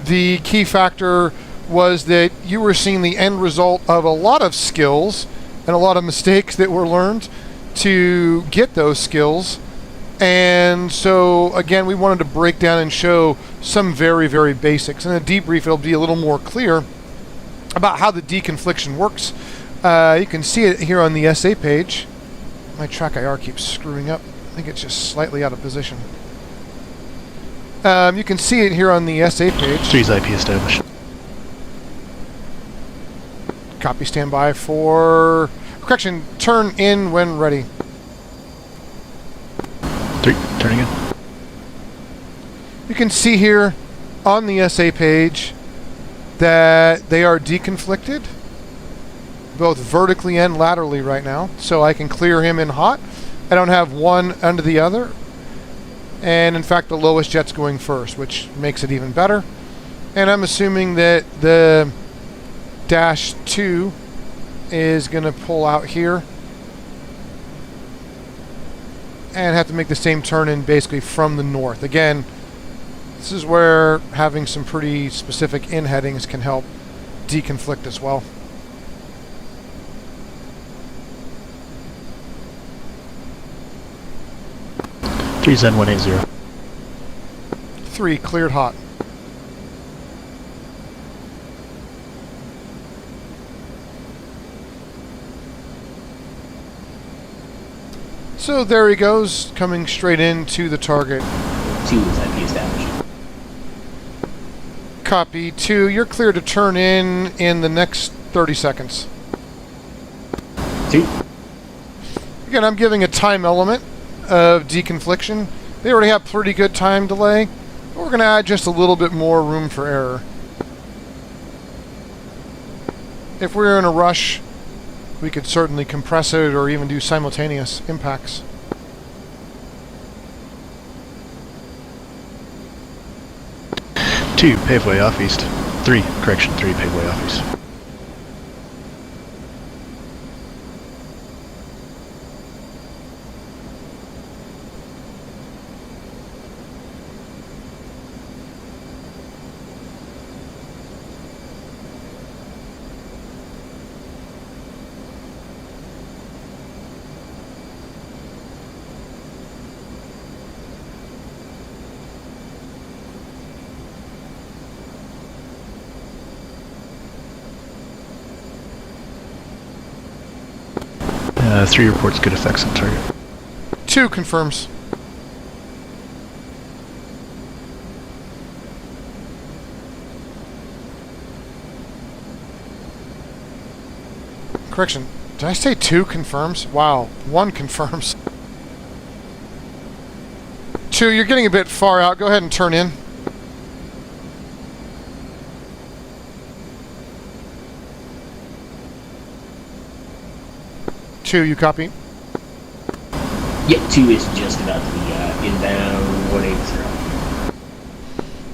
the key factor was that you were seeing the end result of a lot of skills and a lot of mistakes that were learned to get those skills. And so again, we wanted to break down and show some very, very basics. In a debrief, it'll be a little more clear about how the deconfliction works. You can see it here on the SA page. My track IR keeps screwing up. I think it's just slightly out of position. You can see it here on the SA page. 3's IP established. Copy, standby for... Correction, turn in when ready. 3, turning in. You can see here on the SA page that they are deconflicted, both vertically and laterally right now. So I can clear him in hot. I don't have one under the other. And in fact, the lowest jet's going first, which makes it even better. And I'm assuming that the -2 is going to pull out here and have to make the same turn in basically from the north. Again, this is where having some pretty specific in headings can help deconflict as well. Three's N180. 3, cleared hot. So there he goes, coming straight into the target. 2 is IP established. Copy. 2, you're clear to turn in the next 30 seconds. 2. Again, I'm giving a time element of deconfliction. They already have pretty good time delay. We're going to add just a little bit more room for error. If we were in a rush, we could certainly compress it or even do simultaneous impacts. Two, paveway off east. 3, correction, 3, paveway off east. Three reports good effects on target. 2 confirms. Correction. Did I say 2 confirms? Wow. 1 confirms. 2, you're getting a bit far out. Go ahead and turn in. Two, you copy? Yep, 2 is just about to be inbound 180.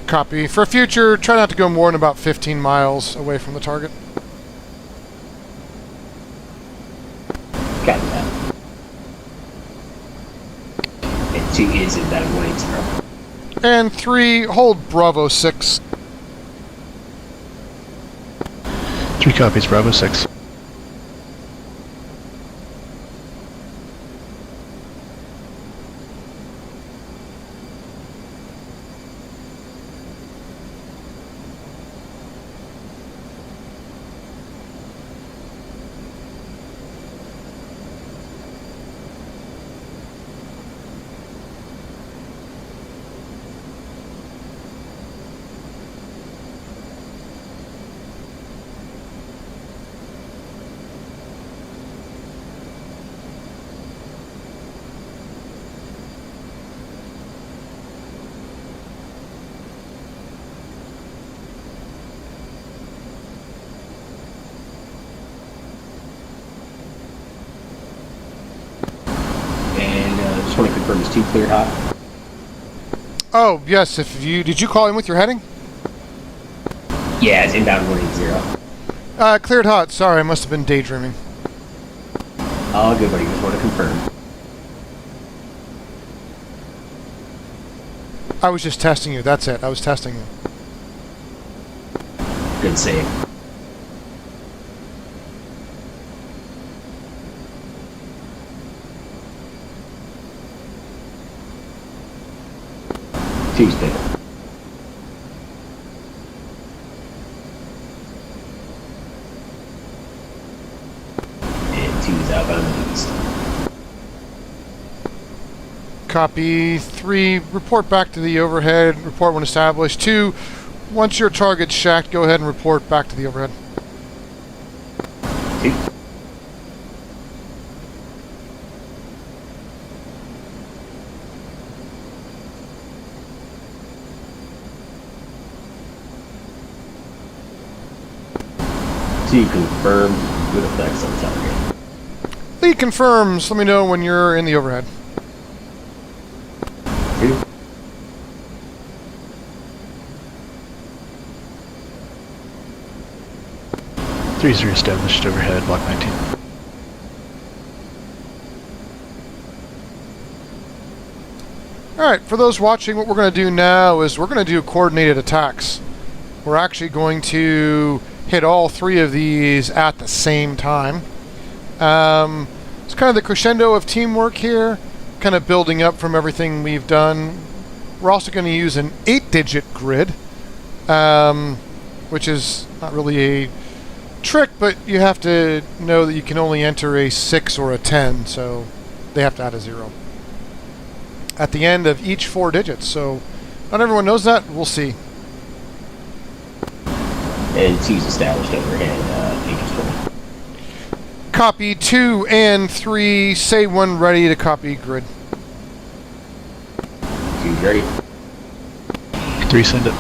Copy. For future, try not to go more than about 15 miles away from the target. Copy that. And 2 is inbound 180. And 3, hold Bravo 6. 3 copies, Bravo 6. Just want to confirm it's 2 clear hot. Oh, yes, if you... Did you call in with your heading? Yeah, it's inbound 180. Cleared hot. Sorry, I must have been daydreaming. All good, buddy. Just want to confirm. I was just testing you. That's it. I was testing you. Good save. Tuesday. And 2's outbound east. Copy. 3, report back to the overhead. Report when established. 2, once your target's shacked, go ahead and report back to the overhead. 2. Confirm good effects on target. Lead confirms. Let me know when you're in the overhead. 2. Three's reestablished overhead, block 19. Alright, for those watching, what we're going to do now is we're going to do coordinated attacks. We're actually going to hit all 3 of these at the same time. It's kind of the crescendo of teamwork here, kind of building up from everything we've done. We're also going to use an 8-digit grid, which is not really a trick, but you have to know that you can only enter a 6 or a 10, so they have to add a 0 at the end of each 4 digits. So not everyone knows that. We'll see. And 2's established overhead, Aegis 20. Copy 2 and 3. Say when ready to copy grid. 2's ready. 3, send it.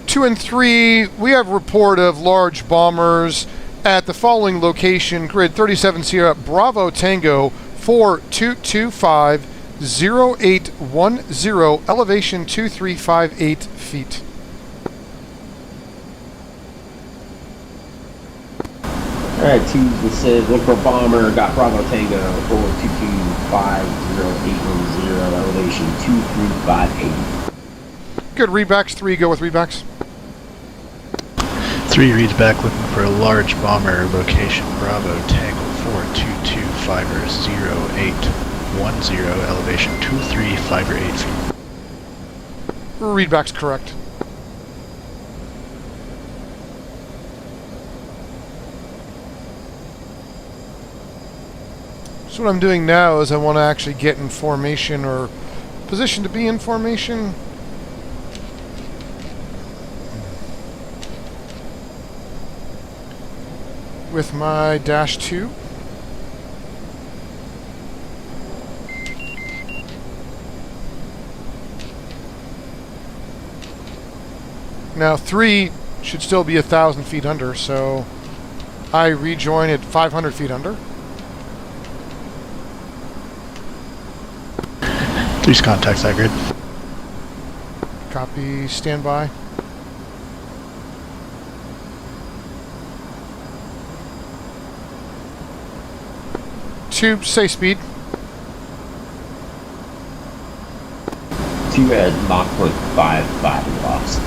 2 and 3, we have report of large bombers at the following location, grid 37 Sierra Bravo Tango 4225 0810, elevation 2358 feet. Alright, 2, this says, look for bomber, got Bravo Tango 42250810, elevation 2358. Good readbacks. 3, go with readbacks. 3 reads back looking for a large bomber, location Bravo Tango 42250810, elevation 2358 feet. Readbacks correct. So what I'm doing now is I want to actually get in formation or position to be in formation. With my -2. Now 3 should still be 1,000 feet under, so I rejoin at 500 feet under. 3's contacts that grid. Copy, standby. Tube, say speed. 2 has Mach 0.55 in the box.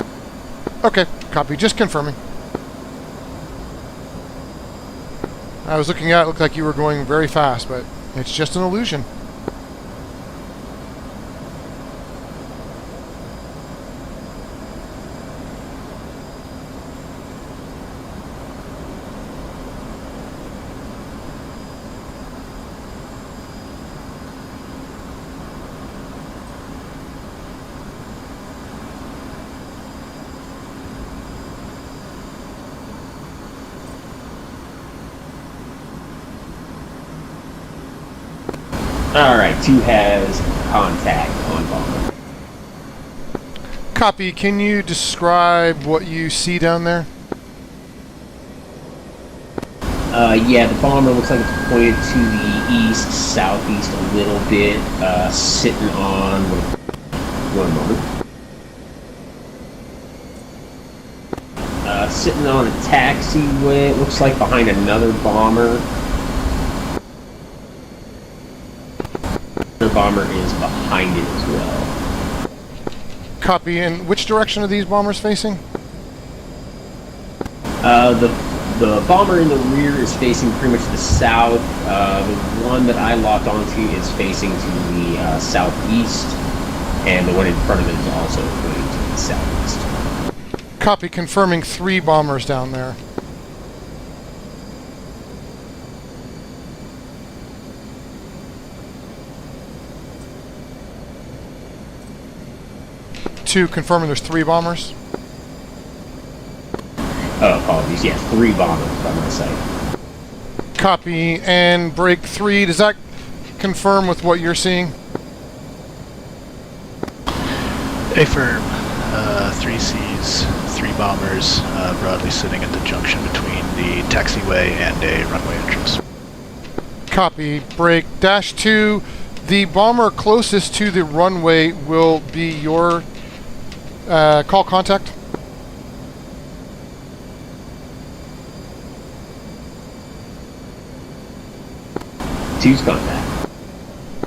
Okay, copy, just confirming. I was looking at it, looked like you were going very fast, but it's just an illusion. Alright, 2 has contact on bomber. Copy, can you describe what you see down there? Yeah, the bomber looks like it's pointed to the east, southeast a little bit, sitting on, one moment. Sitting on a taxiway, it looks like behind another bomber. The bomber is behind it as well. Copy, and which direction are these bombers facing? The bomber in the rear is facing pretty much the south. The one that I locked onto is facing to the southeast, and the one in front of it is also pointing to the southeast. Copy, confirming 3 bombers down there. Two, confirming there's 3 bombers. Oh, apologies. Yeah, 3 bombers by my side. Copy, and break 3. Does that confirm with what you're seeing? Affirm. 3 sees 3 bombers broadly sitting at the junction between the taxiway and a runway entrance. Copy, break -2. The bomber closest to the runway will be your call contact. Two's contact.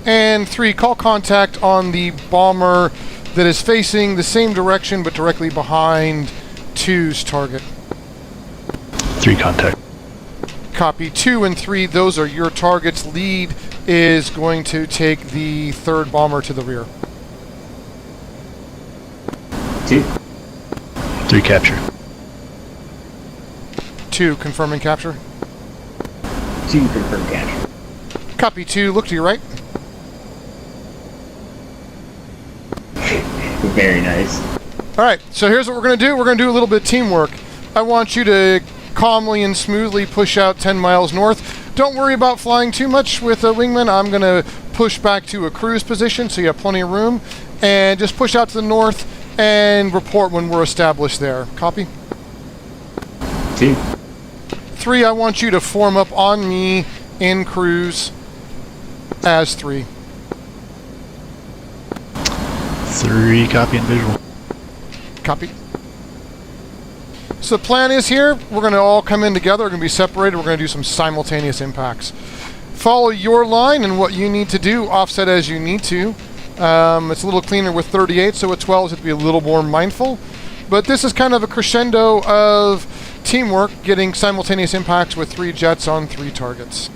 And 3, call contact on the bomber that is facing the same direction but directly behind 2's target. 3 contact. Copy. 2 and 3, those are your targets. Lead is going to take the 3rd bomber to the rear. 2. 3 capture. 2, confirming capture. 2 confirm capture. Copy 2, look to your right. Very nice. Alright, so here's what we're going to do. We're going to do a little bit of teamwork. I want you to calmly and smoothly push out 10 miles north. Don't worry about flying too much with a wingman. I'm going to push back to a cruise position so you have plenty of room. And just push out to the north and report when we're established there. Copy? 2. 3, I want you to form up on me in cruise as 3. 3, copy and visual. Copy. So the plan is here, we're going to all come in together, we're going to be separated, we're going to do some simultaneous impacts. Follow your line and what you need to do, offset as you need to. It's a little cleaner with 38, so with 12s it'd be a little more mindful. But this is kind of a crescendo of teamwork, getting simultaneous impacts with 3 jets on 3 targets.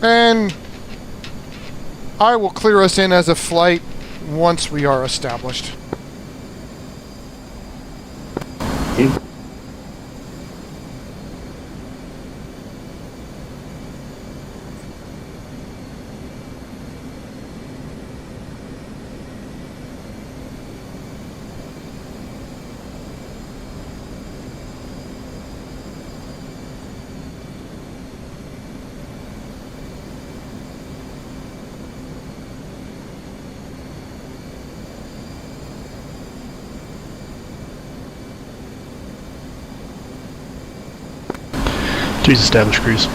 And I will clear us in as a flight once we are established. 2. Two's established cruise.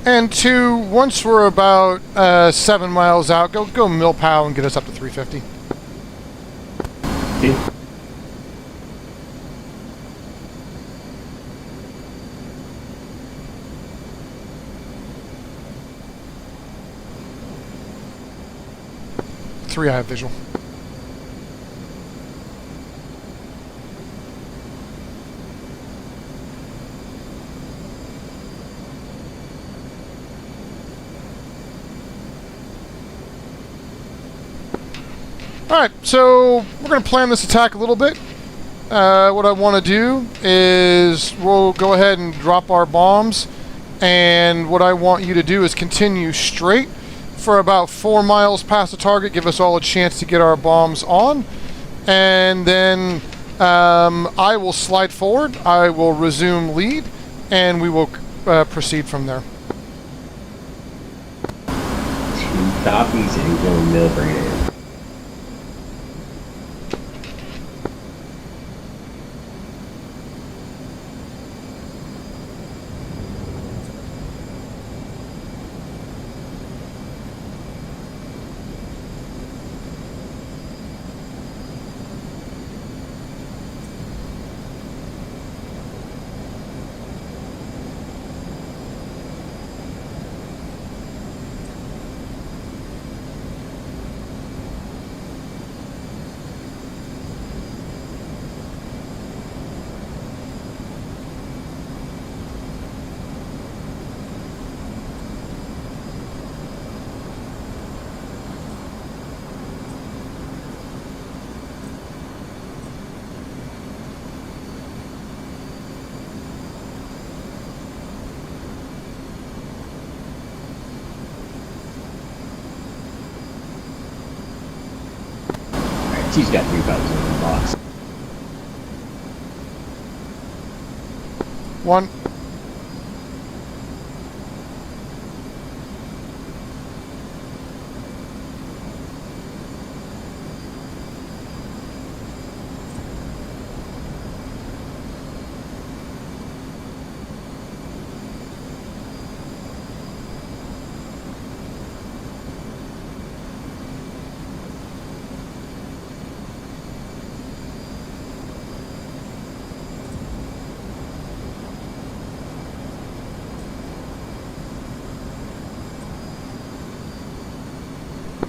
And 2, once we're about 7 miles out, go milpow and get us up to 350. 2. 3, I have visual. Alright, so we're going to plan this attack a little bit. What I want to do is we'll go ahead and drop our bombs, and what I want you to do is continue straight for about 4 miles past the target, give us all a chance to get our bombs on, and then I will slide forward, I will resume lead, and we will proceed from there. 2 copies and go mill brigade. She's got 3 copies in the box. 1.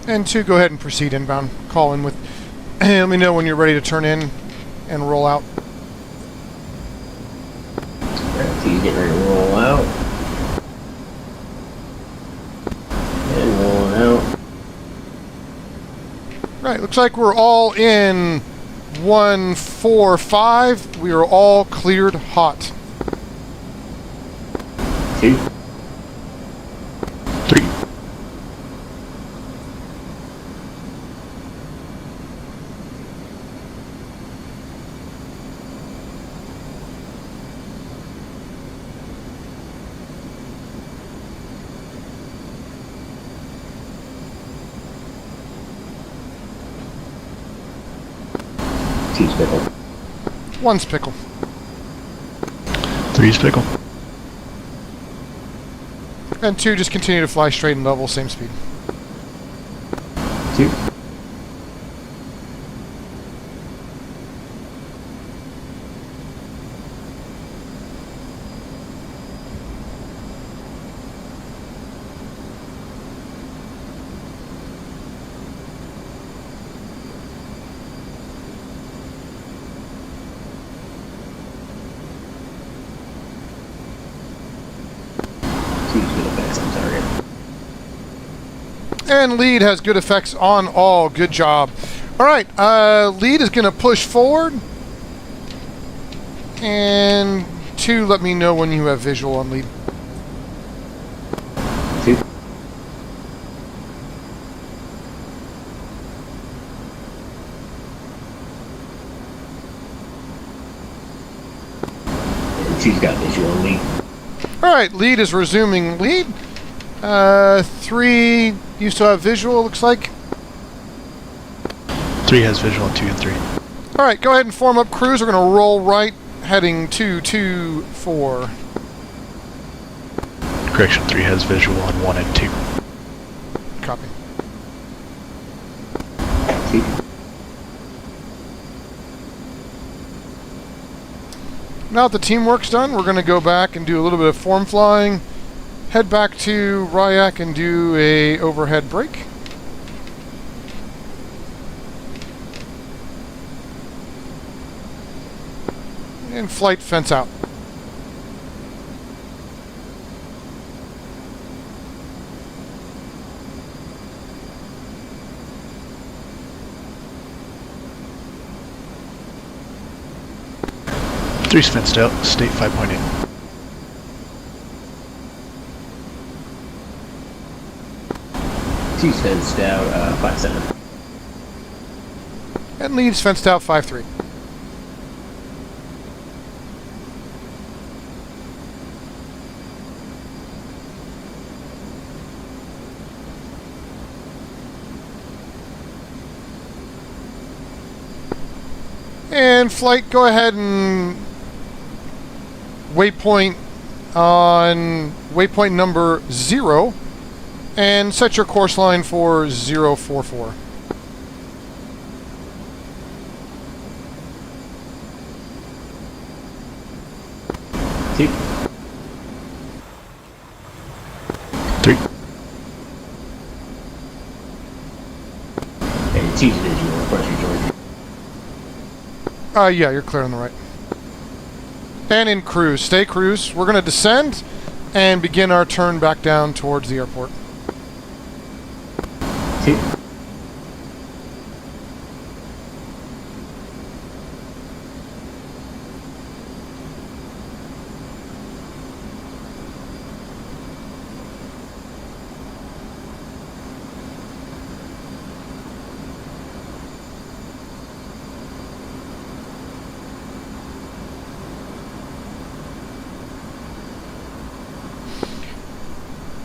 And 2, go ahead and proceed inbound. Call in with, let me know when you're ready to turn in and roll out. Alright, so you get ready to roll out. right, looks like we're all in 145. We are all cleared hot. 2. 3. Two's pickle. 1's pickle. 3's pickle. And 2, just continue to fly straight and level, same speed. 2. And lead has good effects on all. Good job. All right, lead is going to push forward. And 2, let me know when you have visual on lead. 2. And 2's got visual on lead. All right, lead is resuming lead. 3, you still have visual, looks like. 3 has visual on 2 and 3. All right, go ahead and form up crews. We're going to roll right, heading 224. Correction, 3 has visual on 1 and 2. Copy. 2. Now that the teamwork's done, we're going to go back and do a little bit of form flying. Head back to Ryak and do a overhead break. And flight fence out. Three's fenced out, state 5.8. Two's fenced out, 5.7. And leads fenced out 5-3. And flight, go ahead and waypoint on waypoint number 0 and set your course line for 044. Two. 3. And two's visual, of course, you're George. Yeah, you're clear on the right. And in cruise. Stay cruise. We're going to descend and begin our turn back down towards the airport. 2.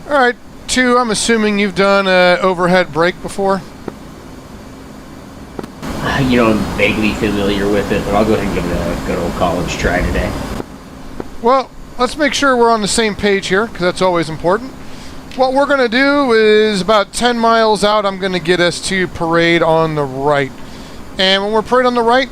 All right, 2, I'm assuming you've done an overhead break before? You know, I'm vaguely familiar with it, but I'll go ahead and give it a good old college try today. Well, let's make sure we're on the same page here, because that's always important. What we're going to do is about 10 miles out, I'm going to get us to parade on the right. And when we're parade on the right,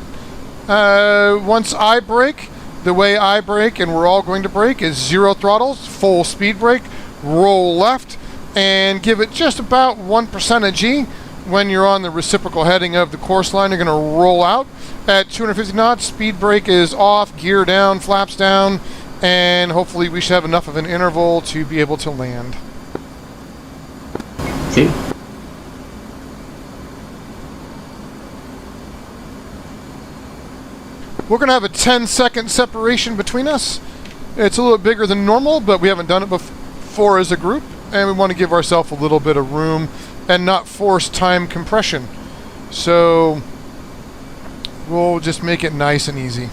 once I brake, the way I brake, and we're all going to brake, is 0 throttles, full speed brake, roll left, and give it just about 1% of G. When you're on the reciprocal heading of the course line, you're going to roll out at 250 knots. Speed brake is off, gear down, flaps down, and hopefully we should have enough of an interval to be able to land. 2. We're going to have a 10-second separation between us. It's a little bigger than normal, but we haven't done it before as a group, and we want to give ourselves a little bit of room and not force time compression. So we'll just make it nice and easy.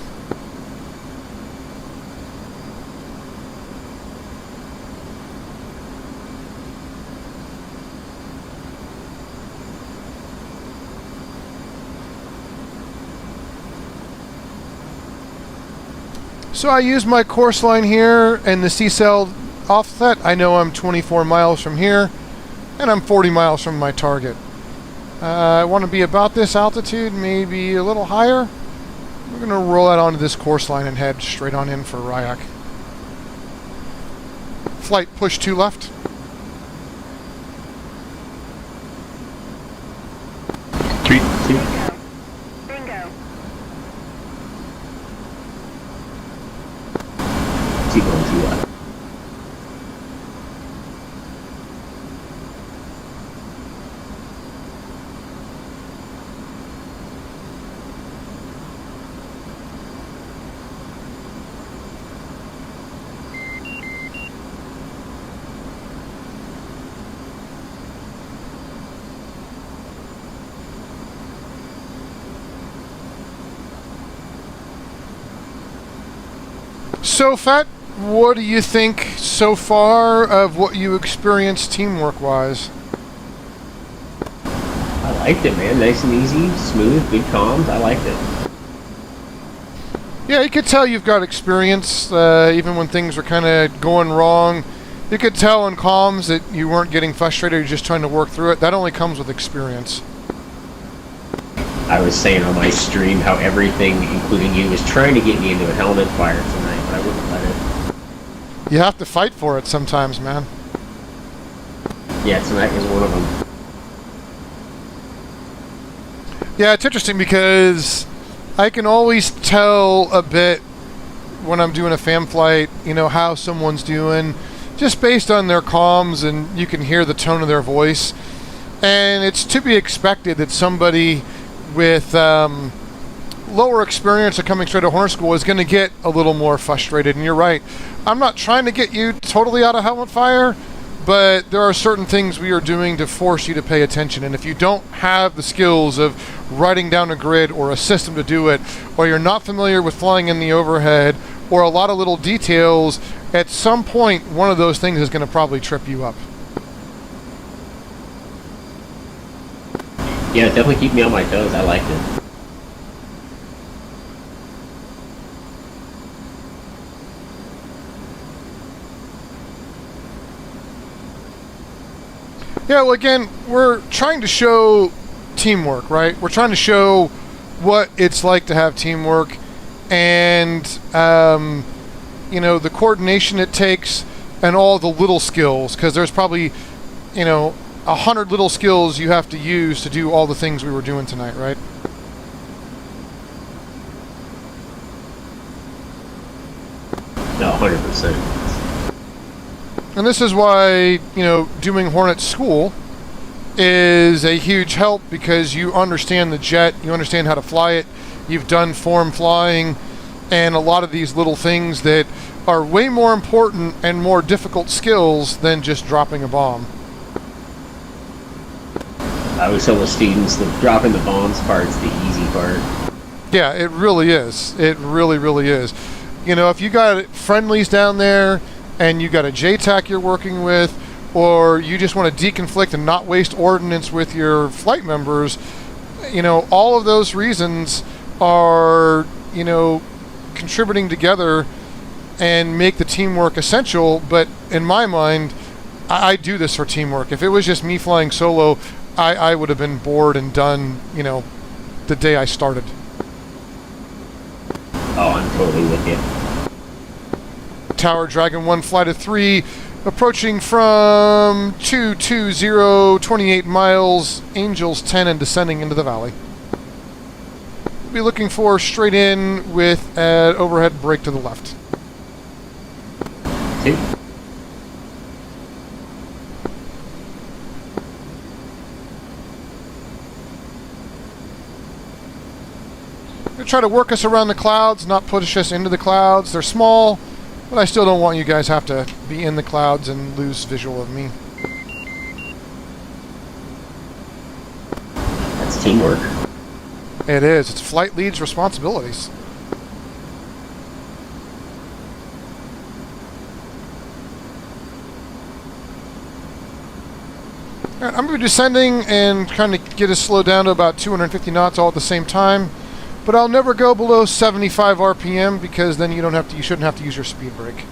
So I use my course line here and the C-cell offset. I know I'm 24 miles from here, and I'm 40 miles from my target. I want to be about this altitude, maybe a little higher. We're going to roll out onto this course line and head straight on in for Ryak. Flight push to left. Three. Bingo. Keep going too loud. So, Fett, what do you think so far of what you experienced teamwork-wise? I liked it, man. Nice and easy, smooth, good comms. I liked it. Yeah, you could tell you've got experience, even when things were kind of going wrong. You could tell in comms that you weren't getting frustrated, you're just trying to work through it. That only comes with experience. I was saying on my stream how everything, including you, was trying to get me into a helmet fire tonight, but I wouldn't let it. You have to fight for it sometimes, man. Yeah, tonight was one of them. Yeah, it's interesting because I can always tell a bit when I'm doing a fam flight, you know, how someone's doing, just based on their comms, and you can hear the tone of their voice. And it's to be expected that somebody with lower experience of coming straight to Hornet School is going to get a little more frustrated. And you're right. I'm not trying to get you totally out of helmet fire, but there are certain things we are doing to force you to pay attention. And if you don't have the skills of writing down a grid or a system to do it, or you're not familiar with flying in the overhead, or a lot of little details, at some point one of those things is going to probably trip you up. Yeah, definitely keep me on my toes. I liked it. Yeah, well, again, we're trying to show teamwork, right? We're trying to show what it's like to have teamwork and, you know, the coordination it takes and all the little skills, because there's probably, you know, 100 little skills you have to use to do all the things we were doing tonight, right? No, 100%. And this is why, you know, doing Hornet School is a huge help, because you understand the jet, you understand how to fly it, you've done form flying, and a lot of these little things that are way more important and more difficult skills than just dropping a bomb. I always tell the students that dropping the bombs part's the easy part. Yeah, it really is. It really, really is. You know, if you got friendlies down there and you got a JTAC you're working with, or you just want to deconflict and not waste ordnance with your flight members, you know, all of those reasons are, you know, contributing together and make the teamwork essential. But in my mind, I do this for teamwork. If it was just me flying solo, I would have been bored and done, you know, the day I started. Oh, I'm totally with you. Tower Dragon 1 flight of 3, approaching from 220, 28 miles, Angels 10, and descending into the valley. We'll be looking for straight in with an overhead brake to the left. 2. They try to work us around the clouds, not push us into the clouds. They're small, but I still don't want you guys have to be in the clouds and lose visual of me. That's teamwork. It is. It's flight lead's responsibilities. All right, I'm going to be descending and kind of get us slowed down to about 250 knots all at the same time. But I'll never go below 75 RPM because then you shouldn't have to use your speed brake.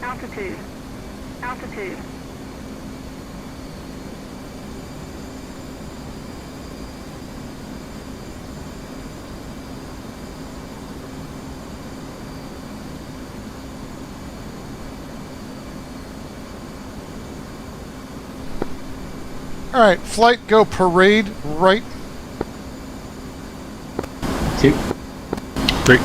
Altitude. Altitude. All right, flight, go parade right. 2. 3.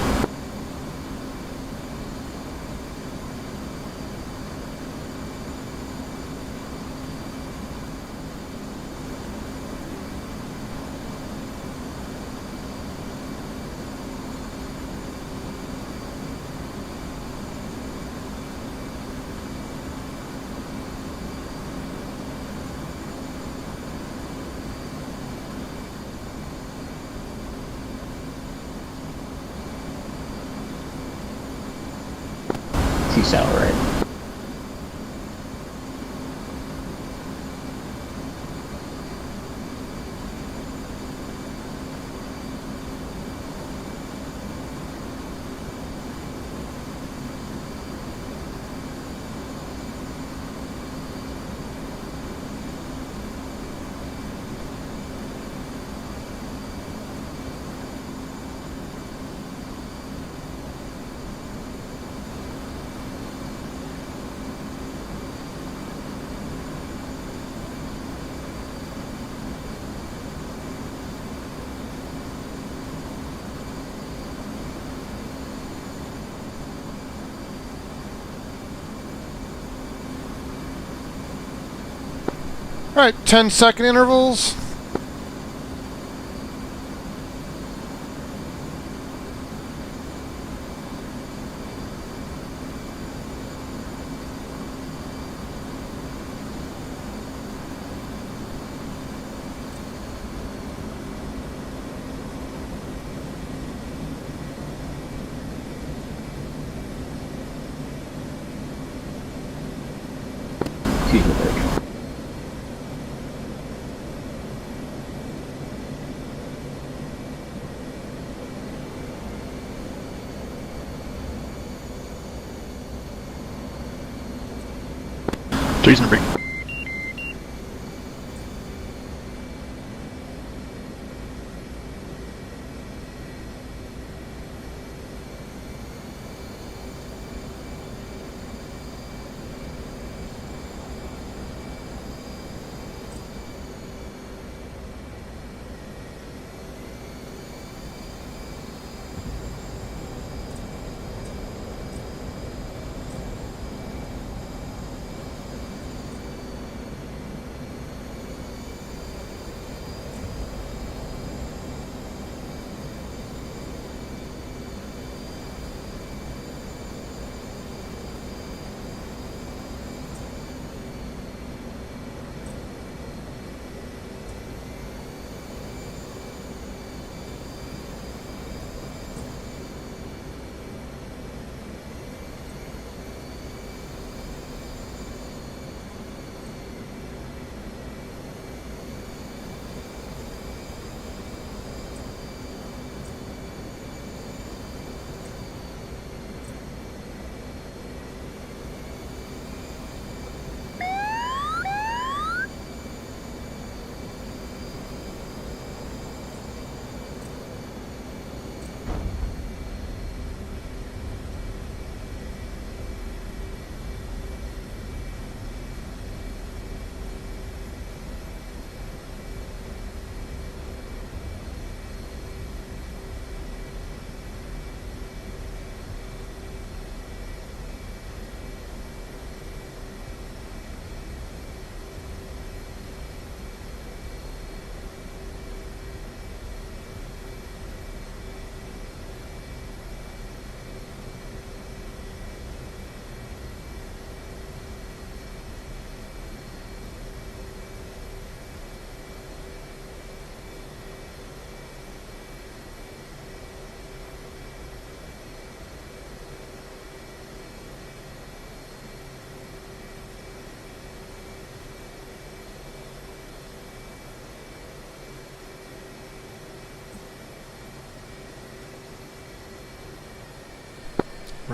Two sour, right? All right, 10-second intervals. Excuse me, break. Three's and a break.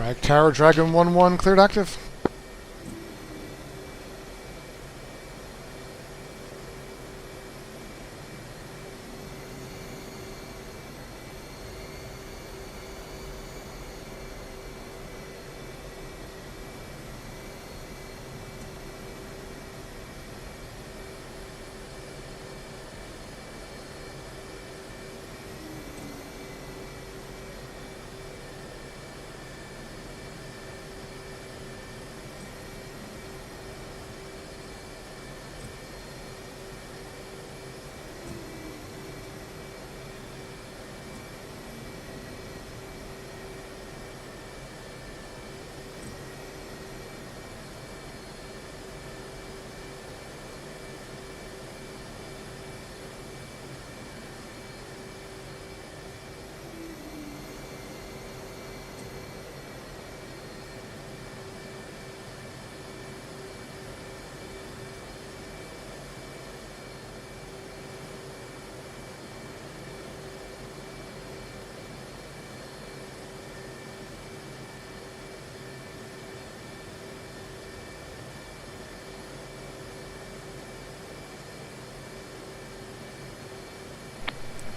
Drag Tower, Dragon 1-1, cleared active.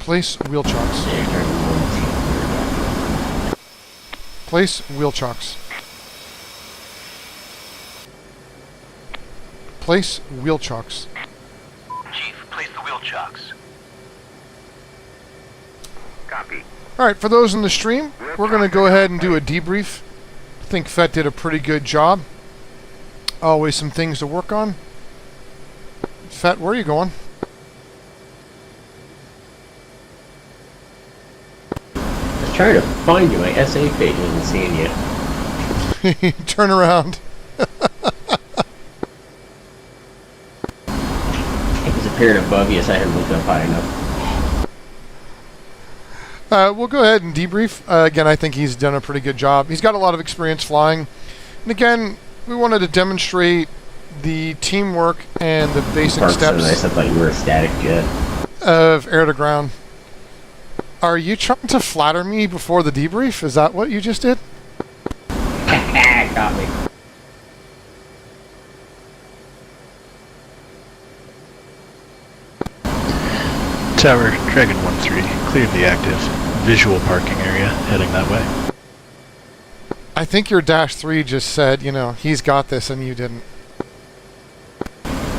Place wheel chocks. Place wheel chocks. Place wheel chocks. Chief, place the wheel chocks. Copy. Alright, for those in the stream, we're going to go ahead and do a debrief. I think Fett did a pretty good job. Always some things to work on. Fett, where are you going? Trying to find you. My SA page isn't seeing you. Turn around. It was appearing above you, so I hadn't looked up high enough. We'll go ahead and debrief. Again, I think he's done a pretty good job. He's got a lot of experience flying. And again, we wanted to demonstrate the teamwork and the basic Park's steps so nice. I thought you were a static jet. of air to ground. Are you trying to flatter me before the debrief? Is that what you just did? Got me. Tower, Dragon 1-3, cleared the active. Visual parking area, heading that way. I think your -3 just said, you know, he's got this and you didn't.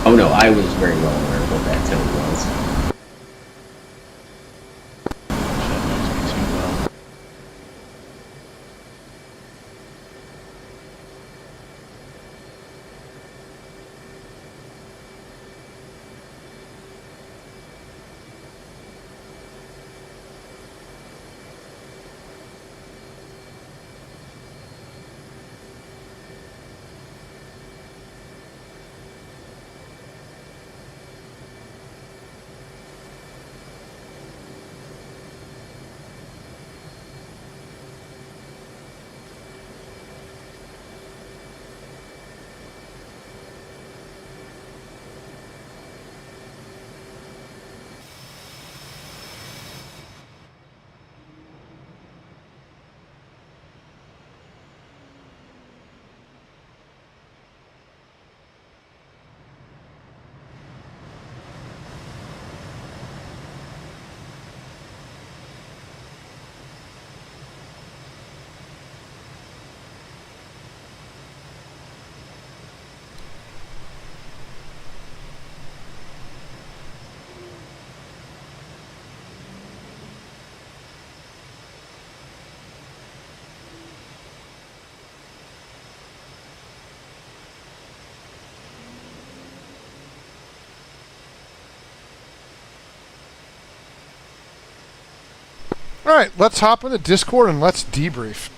Oh no, I was very well aware of what that tone was. That knows me too well. Alright, let's hop into Discord and let's debrief.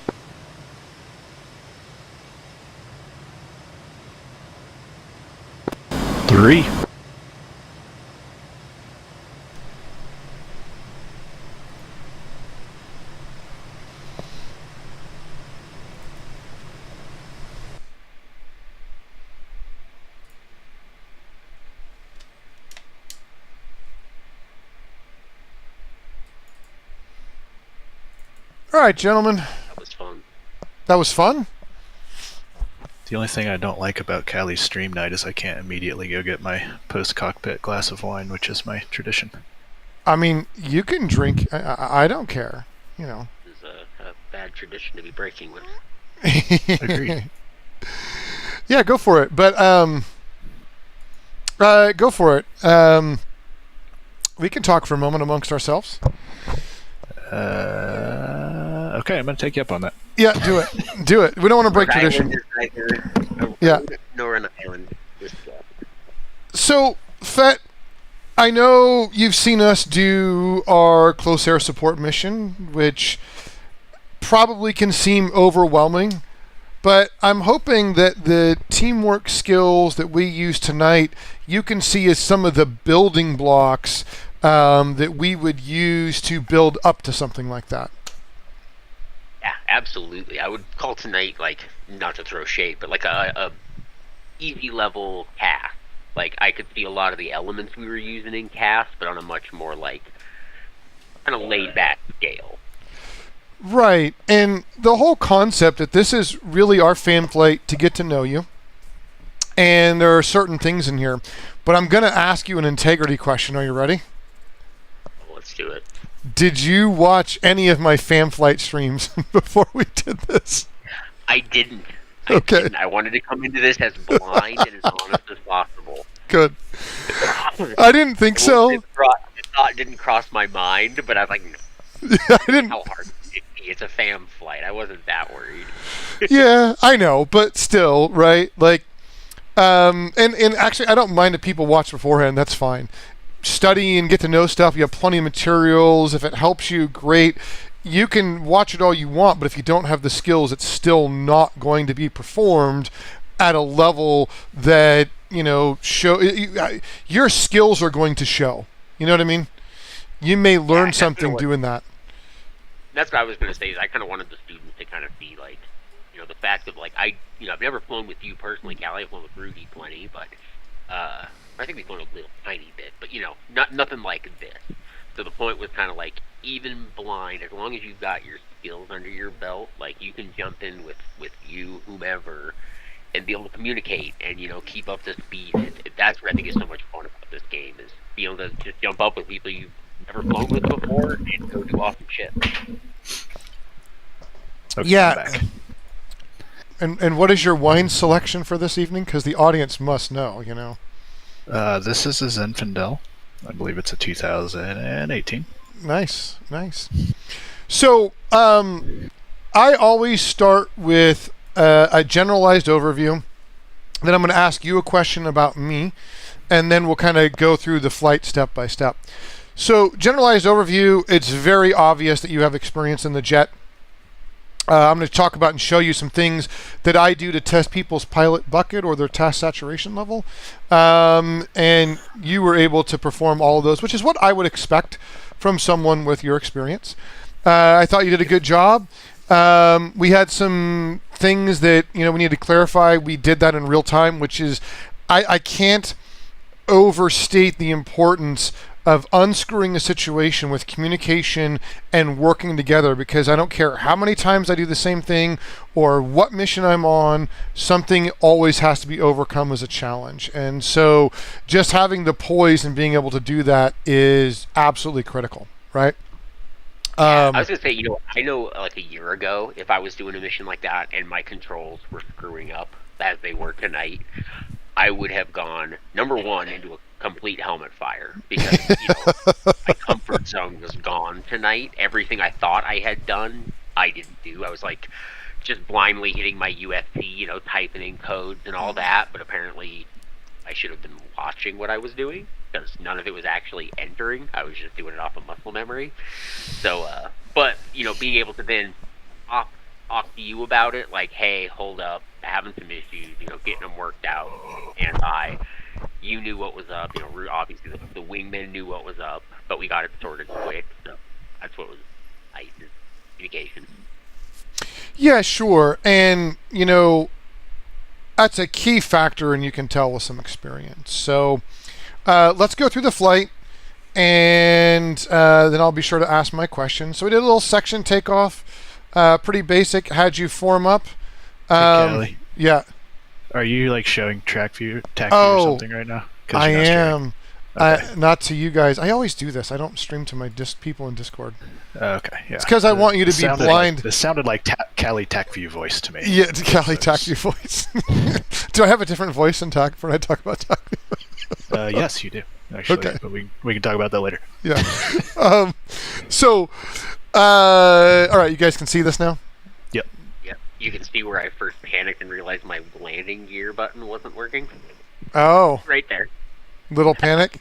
Three. Alright, gentlemen. That was fun. That was fun? The only thing I don't like about Cali's stream night is I can't immediately go get my post-cockpit glass of wine, which is my tradition. I mean, you can drink. I don't care. You know. This is a bad tradition to be breaking with. Agreed. Yeah, go for it. But go for it. We can talk for a moment amongst ourselves. Okay, I'm going to take you up on that. Yeah, do it. Do it. We don't want to break Rhode tradition. Island is neither a road Yeah. nor an island. Just, So, Fett, I know you've seen us do our close air support mission, which probably can seem overwhelming, but I'm hoping that the teamwork skills that we use tonight, you can see as some of the building blocks that we would use to build up to something like that. yeah, absolutely. I would call tonight, like, not to throw shade, but like a easy level cast. Like, I could see a lot of the elements we were using in cast, but on a much more, like, kind of laid back scale. Right, and the whole concept that this is really our fan flight to get to know you, and there are certain things in here, but I'm going to ask you an integrity question. Are you ready? Let's do it. Did you watch any of my fan flight streams before we did this? I didn't. Okay. I wanted to come into this as blind and as honest as possible. Good. I didn't think so. The thought didn't cross my mind, but I was like, I didn't. how hard could it be? It's a fam flight. I wasn't that worried. Yeah, I know, but still, right? Like, and actually, I don't mind if people watch beforehand. That's fine. Study and get to know stuff. You have plenty of materials. If it helps you, great. You can watch it all you want, but if you don't have the skills, it's still not going to be performed at a level that, you know, your skills are going to show. You know what I mean? You may learn something doing that. That's what I was going to say. Is I kind of wanted the students to kind of see, like, you know, the fact of, like, I've never flown with you personally, Callie. I've flown with Rudy plenty, but I think we've flown a little tiny bit, but, you know, nothing like this. So the point was kind of like, even blind, as long as you've got your skills under your belt, like, you can jump in with you, whomever, and be able to communicate and, you know, keep up to speed. That's what I think is so much fun about this game, is being able to just jump up with people you've never flown with before and go do awesome shit. Okay, Yeah. I'm back. And what is your wine selection for this evening? Because the audience must know, you know. This is a Zinfandel. I believe it's a 2018. Nice. So, I always start with a generalized overview. Then I'm going to ask you a question about me, and then we'll kind of go through the flight step by step. So, generalized overview, it's very obvious that you have experience in the jet. I'm going to talk about and show you some things that I do to test people's pilot bucket or their task saturation level. And you were able to perform all of those, which is what I would expect from someone with your experience. I thought you did a good job. We had some things that, you know, we need to clarify. We did that in real time, which is, I can't overstate the importance of unscrewing a situation with communication and working together, because I don't care how many times I do the same thing or what mission I'm on, something always has to be overcome as a challenge. And so just having the poise and being able to do that is absolutely critical, right? I was going to say, you know, I know like a year ago, if I was doing a mission like that and my controls were screwing up as they were tonight, I would have gone, number one, into a complete helmet fire, because, you know, my comfort zone was gone tonight. Everything I thought I had done, I didn't do. I was like just blindly hitting my UFC, you know, typing in codes and all that, but apparently I should have been watching what I was doing, because none of it was actually entering. I was just doing it off of muscle memory. So, but, you know, being able to then talk to you about it, like, hey, hold up, having some issues, you know, getting them worked out, and you knew what was up, you know, obviously the wingman knew what was up, but we got it sorted quick, so that's what was nice, is communication. Yeah, sure. And, you know, that's a key factor, and you can tell with some experience. So let's go through the flight, and then I'll be sure to ask my questions. So we did a little section takeoff. Pretty basic. Had you form up. Kelly, Yeah. are you like showing TAC view or something right now? 'Cause I you're not streaming. am. Okay. Not to you guys. I always do this. I don't stream to my people in Discord. Okay, yeah. It's because I want you to be blind. This sounded like Callie TAC view voice to me. Yeah, it's Callie Tacky voice. Do I have a different voice in TAC when I talk about TAC? Yes, you do. Actually, Okay. but we can talk about that later. Yeah. All right, you guys can see this now? Yep. Yep. You can see where I first panicked and realized my landing gear button wasn't working. Oh, Right there. little panic?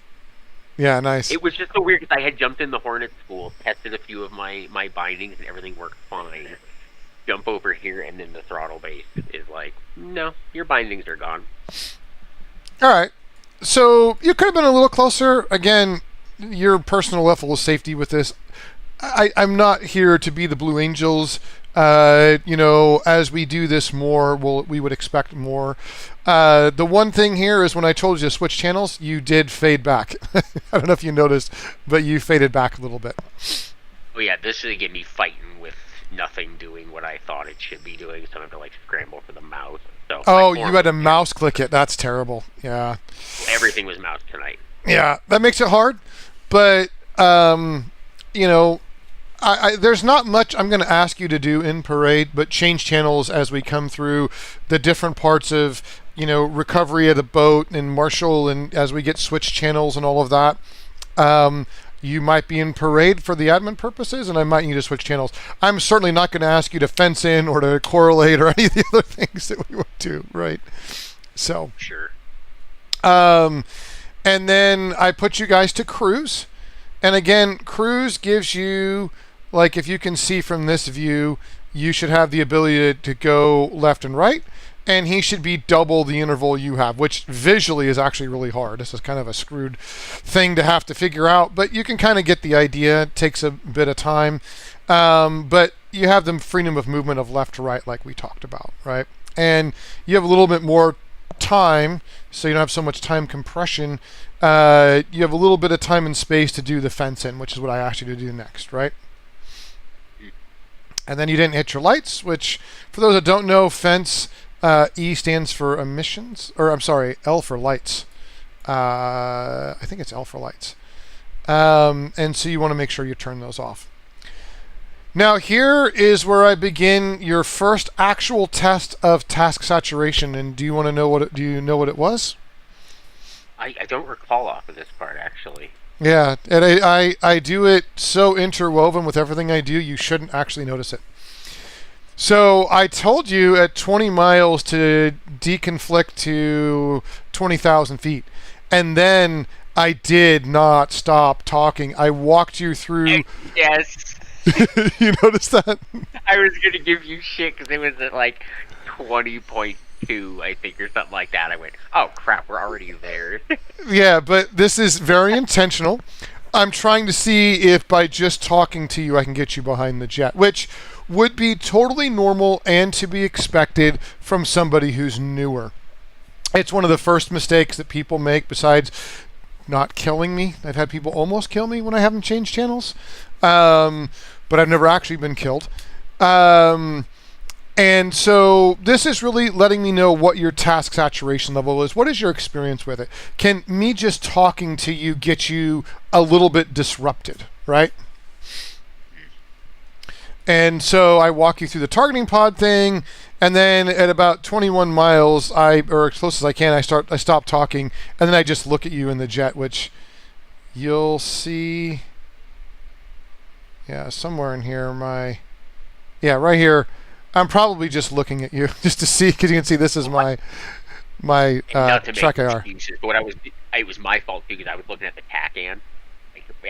Yeah, nice. It was just so weird because I had jumped in the Hornet School, tested a few of my bindings, and everything worked fine. Jump over here, and then the throttle base is like, no, your bindings are gone. All right. So you could have been a little closer. Again, your personal level of safety with this. I'm not here to be the Blue Angels. As we do this more, we would expect more. The one thing here is when I told you to switch channels, you did fade back. I don't know if you noticed, but you faded back a little bit. Oh yeah, this is getting me fighting with nothing doing what I thought it should be doing, so I have to like scramble for the mouse. So Oh, you had to mouse click it. That's terrible. Yeah. everything was mouse tonight. Yeah, that makes it hard, but there's not much I'm going to ask you to do in parade, but change channels as we come through the different parts of recovery of the boat and Marshall, and as we get switch channels and all of that. You might be in parade for the admin purposes, and I might need to switch channels. I'm certainly not going to ask you to fence in or to correlate or any of the other things that we would do, right? So. Sure. And then I put you guys to cruise. And again, cruise gives you, like if you can see from this view, you should have the ability to go left and right. And he should be double the interval you have, which visually is actually really hard. This is kind of a screwed thing to have to figure out, but you can kind of get the idea. It takes a bit of time. But you have the freedom of movement of left to right like we talked about, right? And you have a little bit more time, so you don't have so much time compression. You have a little bit of time and space to do the fence in, which is what I asked you to do next, right? And then you didn't hit your lights, which for those that don't know, fence, E stands for emissions, or I'm sorry, L for lights. I think it's L for lights. And so you want to make sure you turn those off. Now here is where I begin your first actual test of task saturation. And do you want to know what it was? I don't recall off of this part actually. Yeah, and I do it so interwoven with everything I do, you shouldn't actually notice it. So I told you at 20 miles to deconflict to 20,000 feet. And then I did not stop talking. I walked you through. Yes. You noticed that? I was going to give you shit because it was at like 20.2, I think, or something like that. I went, oh crap, we're already there. Yeah, but this is very intentional. I'm trying to see if by just talking to you I can get you behind the jet, which would be totally normal and to be expected from somebody who's newer. It's one of the first mistakes that people make besides not killing me. I've had people almost kill me when I haven't changed channels, but I've never actually been killed. And so this is really letting me know what your task saturation level is. What is your experience with it? Can me just talking to you get you a little bit disrupted, right? And so I walk you through the targeting pod thing, and then at about 21 miles, or as close as I can, I stop talking, and then I just look at you in the jet, which you'll see. Yeah, somewhere in here, right here. I'm probably just looking at you just to see, because you can see this is my track IR. But it was my fault too, because I was looking at the TACAN.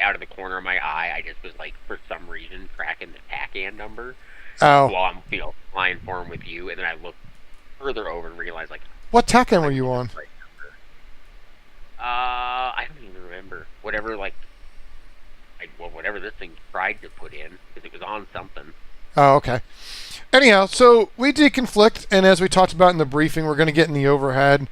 Out of the corner of my eye, I just was like, for some reason, tracking the TACAN number while I'm flying for him with you, and then I looked further over and realized like, what TACAN were you on? Right number. I don't even remember. Whatever this thing tried to put in, because it was on something. Oh, okay. Anyhow, so we deconflict, and as we talked about in the briefing, we're going to get in the overhead,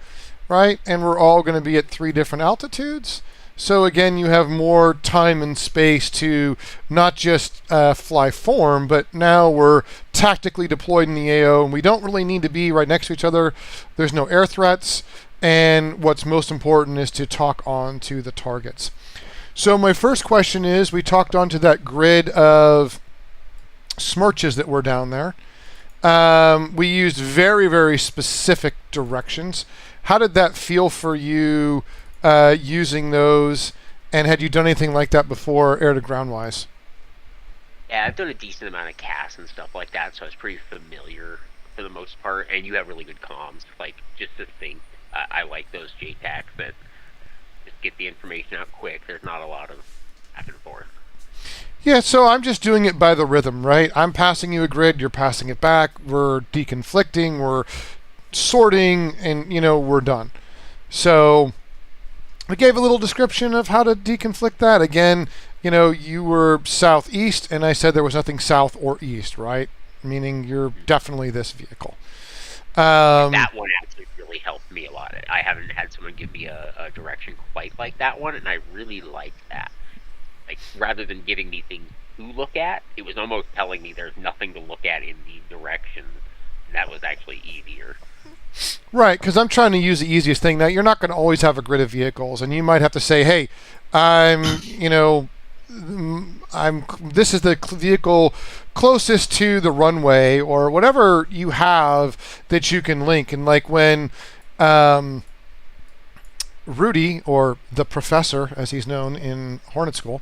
right? And we're all going to be at 3 different altitudes. So again, you have more time and space to not just fly form, but now we're tactically deployed in the AO, and we don't really need to be right next to each other. There's no air threats, and what's most important is to talk on to the targets. So my first question is, we talked onto that grid of smirches that were down there. We used very, very specific directions. How did that feel for you using those, and had you done anything like that before, air to ground wise? Yeah, I've done a decent amount of CAS and stuff like that, so I was pretty familiar for the most part, and you have really good comms. Like, just to think, I like those JTACs that just get the information out quick. There's not a lot of back and forth. Yeah, so I'm just doing it by the rhythm, right? I'm passing you a grid, you're passing it back, we're deconflicting, we're sorting, and, we're done. So I gave a little description of how to deconflict that. Again, you were southeast, and I said there was nothing south or east, right? Meaning you're definitely this vehicle. That one actually really helped me a lot. I haven't had someone give me a direction quite like that one, and I really liked that. Like, rather than giving me things to look at, it was almost telling me there's nothing to look at in these directions. And that was actually easier. Right, because I'm trying to use the easiest thing. Now, you're not going to always have a grid of vehicles, and you might have to say, hey, this is the vehicle closest to the runway, or whatever you have that you can link. And like when Rudy, or the professor, as he's known in Hornet School,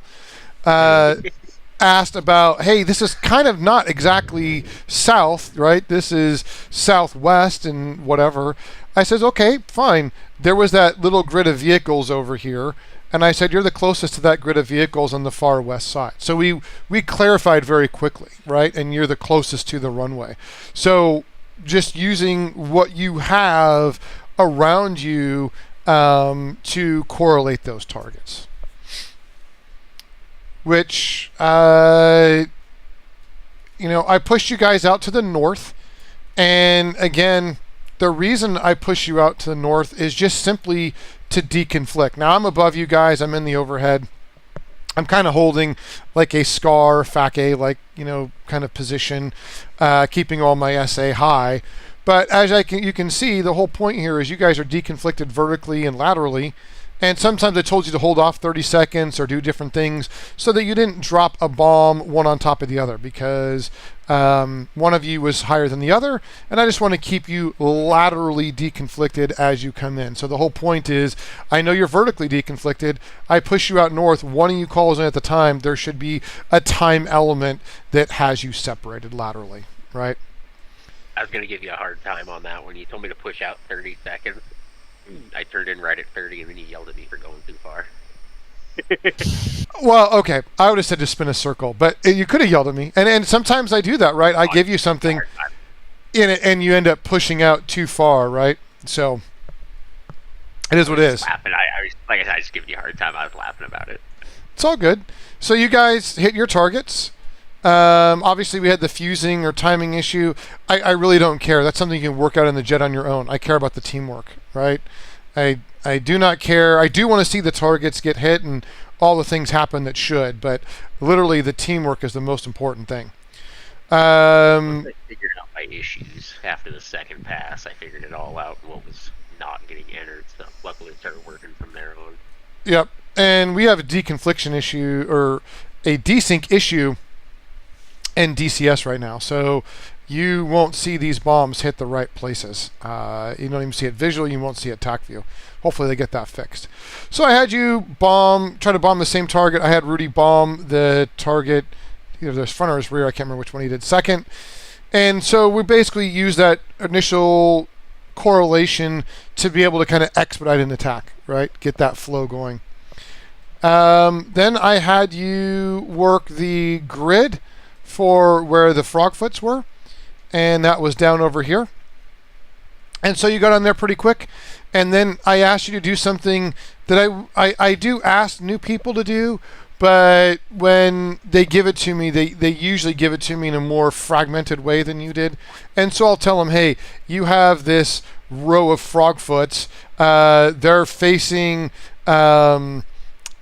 asked about, hey, this is kind of not exactly south, right? This is southwest and whatever. I says, okay, fine. There was that little grid of vehicles over here, and I said, you're the closest to that grid of vehicles on the far west side. So we clarified very quickly, right? And you're the closest to the runway. So just using what you have around you to correlate those targets, which I pushed you guys out to the north, and again, the reason I push you out to the north is just simply to deconflict. Now I'm above you guys, I'm in the overhead, I'm kind of holding like a SCAR, FAC-A, like, kind of position, keeping all my SA high. But as you can see, the whole point here is you guys are deconflicted vertically and laterally. And sometimes I told you to hold off 30 seconds or do different things so that you didn't drop a bomb one on top of the other, because one of you was higher than the other. And I just want to keep you laterally deconflicted as you come in. So the whole point is, I know you're vertically deconflicted. I push you out north. One of you calls in at the time. There should be a time element that has you separated laterally, right? I was going to give you a hard time on that one. You told me to push out 30 seconds. I turned in right at 30, and then you yelled at me for going too far. Well, okay. I would have said to spin a circle, but you could have yelled at me. And sometimes I do that, right? I give you something in it, and you end up pushing out too far, right? So it is what it is. Laughing. I just giving you a hard time. I was laughing about it. It's all good. So you guys hit your targets. Obviously, we had the fusing or timing issue. I really don't care. That's something you can work out in the jet on your own. I care about the teamwork, right? I do not care. I do want to see the targets get hit and all the things happen that should, but literally the teamwork is the most important thing. I figured out my issues after the second pass. I figured it all out, what was not getting entered, so luckily it started working from there on. Yep, and we have a deconfliction issue, or a desync issue in DCS right now, so you won't see these bombs hit the right places. You don't even see it visually, you won't see it TAC view. Hopefully they get that fixed. So I had you try to bomb the same target. I had Rudy bomb the target, either there's front or his rear, I can't remember which one he did second. And so we basically use that initial correlation to be able to kind of expedite an attack, right? Get that flow going. Then I had you work the grid for where the frogfoots were, and that was down over here. And so you got on there pretty quick, and then I asked you to do something that I do ask new people to do, but when they give it to me, they usually give it to me in a more fragmented way than you did. And so I'll tell them, hey, you have this row of frogfoots, they're facing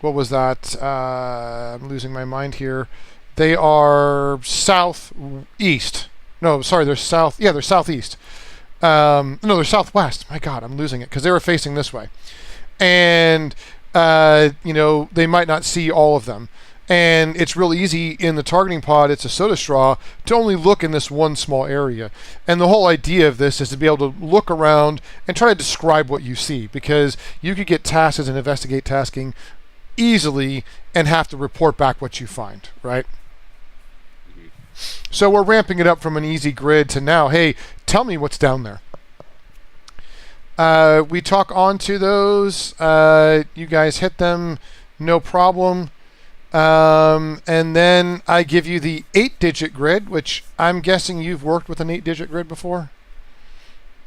what was that? I'm losing my mind here. They are southeast. No, sorry, they're south. Yeah, they're southeast. No, they're southwest. My God, I'm losing it because they were facing this way. And, they might not see all of them. And it's real easy in the targeting pod, it's a soda straw, to only look in this one small area. And the whole idea of this is to be able to look around and try to describe what you see, because you could get tasked as an investigate tasking easily and have to report back what you find, right? So we're ramping it up from an easy grid to now, hey, tell me what's down there. We talk on to those. You guys hit them, no problem. And then I give you the 8-digit grid, which I'm guessing you've worked with an 8-digit grid before?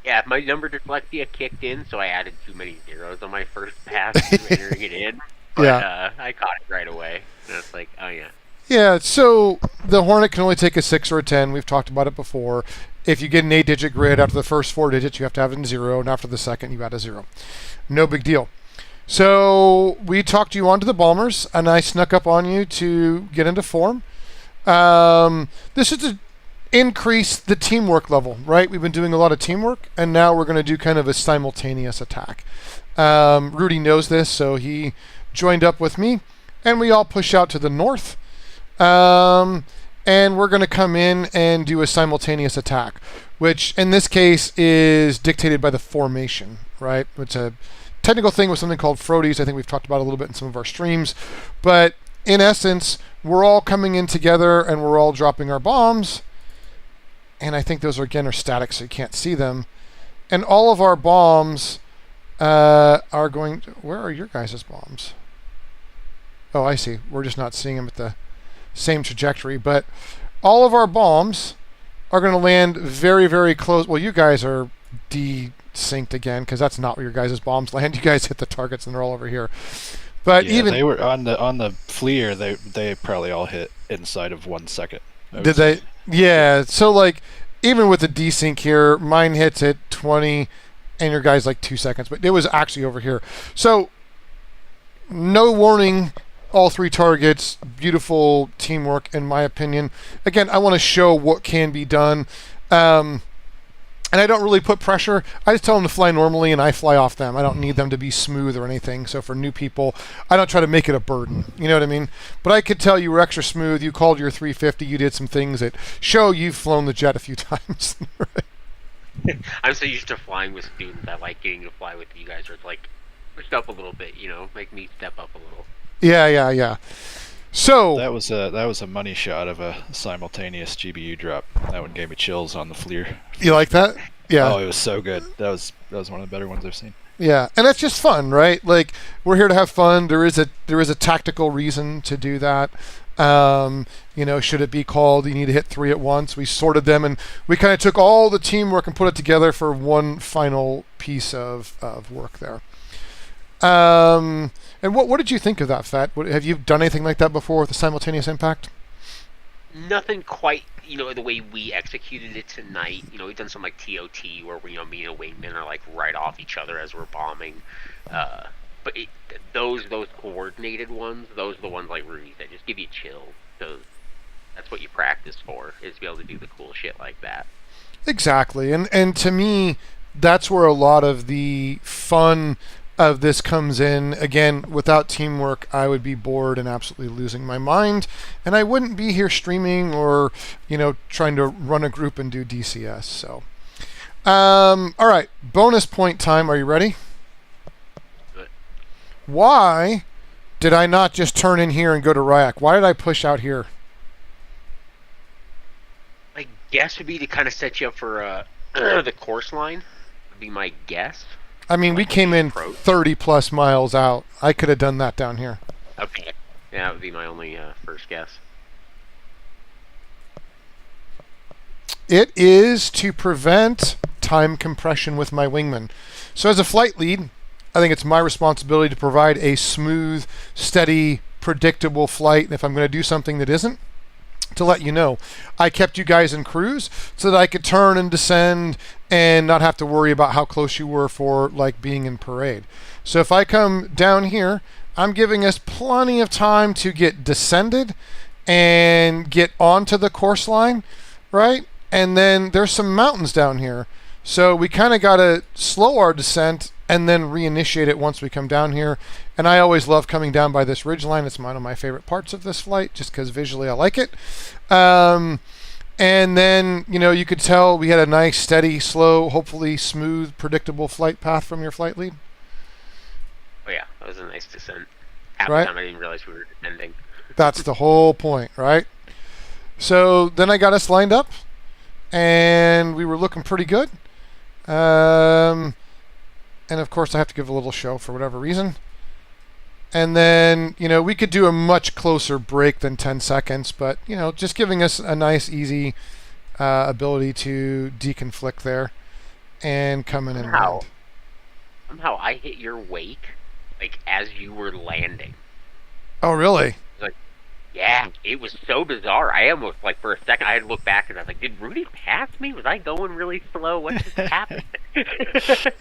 Yeah, my number dyslexia kicked in, so I added too many zeros on my first pass entering it in. But Yeah. I caught it right away. And it's like, oh yeah. Yeah, so the Hornet can only take a 6 or a 10. We've talked about it before. If you get an 8-digit grid, after the first 4 digits, you have to have it in 0, and after the second, you add a 0. No big deal. So we talked you onto the bombers, and I snuck up on you to get into form. This is to increase the teamwork level, right? We've been doing a lot of teamwork, and now we're going to do kind of a simultaneous attack. Rudy knows this, so he joined up with me, and we all push out to the north. And we're going to come in and do a simultaneous attack, which in this case is dictated by the formation, right? It's a technical thing with something called Frodies. I think we've talked about a little bit in some of our streams. But in essence, we're all coming in together and we're all dropping our bombs. And I think those, again, are static, so you can't see them. And all of our bombs are going to... Where are your guys' bombs? Oh, I see. We're just not seeing them at the same trajectory. But all of our bombs are going to land very, very close. Well, you guys are desynced again, because that's not where your guys' bombs land. You guys hit the targets and they're all over here. But Yeah, even they were on the FLIR. They probably all hit inside of 1 second. did they? Yeah. So like, even with the desync here, mine hits at 20, and your guys like 2 seconds. But it was actually over here. So no warning. All 3 targets, beautiful teamwork, in my opinion. Again, I want to show what can be done. And I don't really put pressure. I just tell them to fly normally, and I fly off them. I don't need them to be smooth or anything. So for new people, I don't try to make it a burden. You know what I mean? But I could tell you were extra smooth. You called your 350. You did some things that show you've flown the jet a few times. Right? I'm so used to flying with students. I like getting to fly with you guys, where it's like, push up a little bit, make me step up a little. Yeah. So That was a money shot of a simultaneous GBU drop. That one gave me chills on the FLIR. you like that? Yeah. Oh, it was so good. That was one of the better ones I've seen. Yeah, and that's just fun, right? Like, we're here to have fun. There is a tactical reason to do that. Should it be called you need to hit 3 at once? We sorted them, and we kind of took all the teamwork and put it together for one final piece of work there. And what did you think of that, Fett? Have you done anything like that before with a simultaneous impact? Nothing quite, the way we executed it tonight. We've done some like TOT where me and a wingman are like right off each other as we're bombing. But those coordinated ones, those are the ones like Rudy's that just give you chills. Because that's what you practice for, is to be able to do the cool shit like that. Exactly, and to me, that's where a lot of the fun of this comes in. Again, without teamwork, I would be bored and absolutely losing my mind, and I wouldn't be here streaming or trying to run a group and do DCS. So all right, bonus point time. Are you ready? Good. Why did I not just turn in here and go to Ryak? Why did I push out here? My guess would be to kind of set you up for the course line, would be my guess. I mean, we came in 30 plus miles out. I could have done that down here. Okay. Yeah, that would be my only first guess. It is to prevent time compression with my wingman. So as a flight lead, I think it's my responsibility to provide a smooth, steady, predictable flight. And if I'm going to do something that isn't, to let you know. I kept you guys in cruise so that I could turn and descend and not have to worry about how close you were for like being in parade. So if I come down here, I'm giving us plenty of time to get descended and get onto the course line, right? And then there's some mountains down here. So we kind of got to slow our descent and then reinitiate it once we come down here. And I always love coming down by this ridge line. It's one of my favorite parts of this flight, just because visually I like it. And then, you could tell we had a nice, steady, slow, hopefully smooth, predictable flight path from your flight lead. Oh yeah, that was a nice descent. Half Right. the time I didn't realize we were descending. That's the whole point, right? So then I got us lined up, and we were looking pretty good. And of course I have to give a little show for whatever reason. And then, we could do a much closer break than 10 seconds, but, just giving us a nice, easy ability to deconflict there and come in and land. Somehow I hit your wake, like, as you were landing. Oh, really? Yeah, it was so bizarre. I almost, like, for a second, I had to look back and I was like, did Rudy pass me? Was I going really slow? What just happened?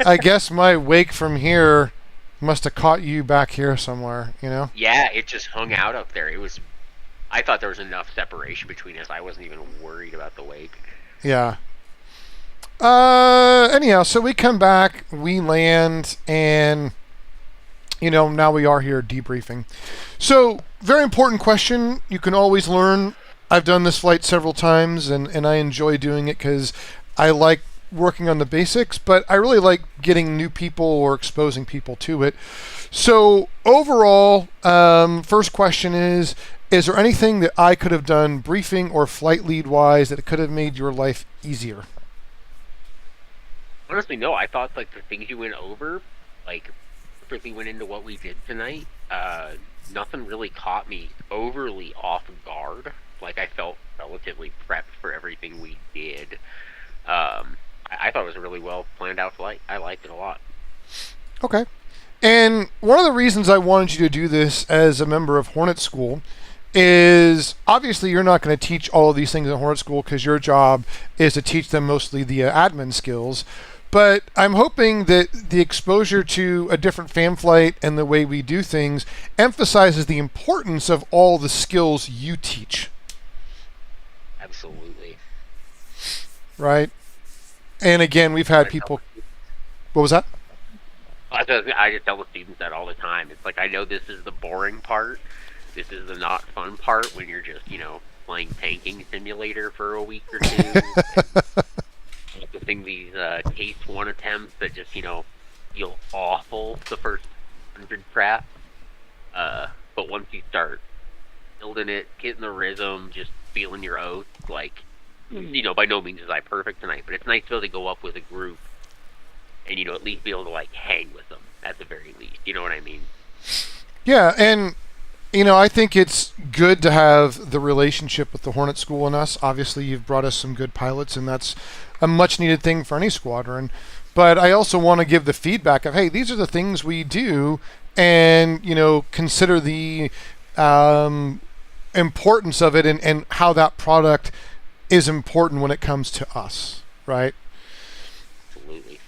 I guess my wake from here must have caught you back here somewhere, Yeah, it just hung out up there. I thought there was enough separation between us. I wasn't even worried about the wake. Yeah. Anyhow, so we come back, we land, and, now we are here debriefing. So, very important question. You can always learn. I've done this flight several times, and I enjoy doing it because I like working on the basics, but I really like getting new people or exposing people to it. So, overall, first question is there anything that I could have done briefing or flight lead-wise that could have made your life easier? Honestly, no. I thought, like, the things you went over, like, perfectly went into what we did tonight. Nothing really caught me overly off guard. Like, I felt relatively prepped for everything we did. I thought it was a really well planned out flight. I liked it a lot. Okay. And one of the reasons I wanted you to do this as a member of Hornet School is obviously you're not going to teach all of these things at Hornet School because your job is to teach them mostly the admin skills. But I'm hoping that the exposure to a different fan flight and the way we do things emphasizes the importance of all the skills you teach. Absolutely. Right? And again, we've had people... What was that? I just tell the students that all the time. It's like, I know this is the boring part. This is the not fun part when you're just, playing tanking simulator for a week or two. Practicing these case 1 attempts that just, feel awful the first 100 craft. But once you start building it, getting the rhythm, just feeling your oath, like, by no means is I perfect tonight, but it's nice to be able to go up with a group and, at least be able to, like, hang with them at the very least. You know what I mean? Yeah, and, I think it's good to have the relationship with the Hornet School and us. Obviously, you've brought us some good pilots, and that's a much-needed thing for any squadron. But I also want to give the feedback of, hey, these are the things we do, and, consider the importance of it and how that product is important when it comes to us, right? Absolutely.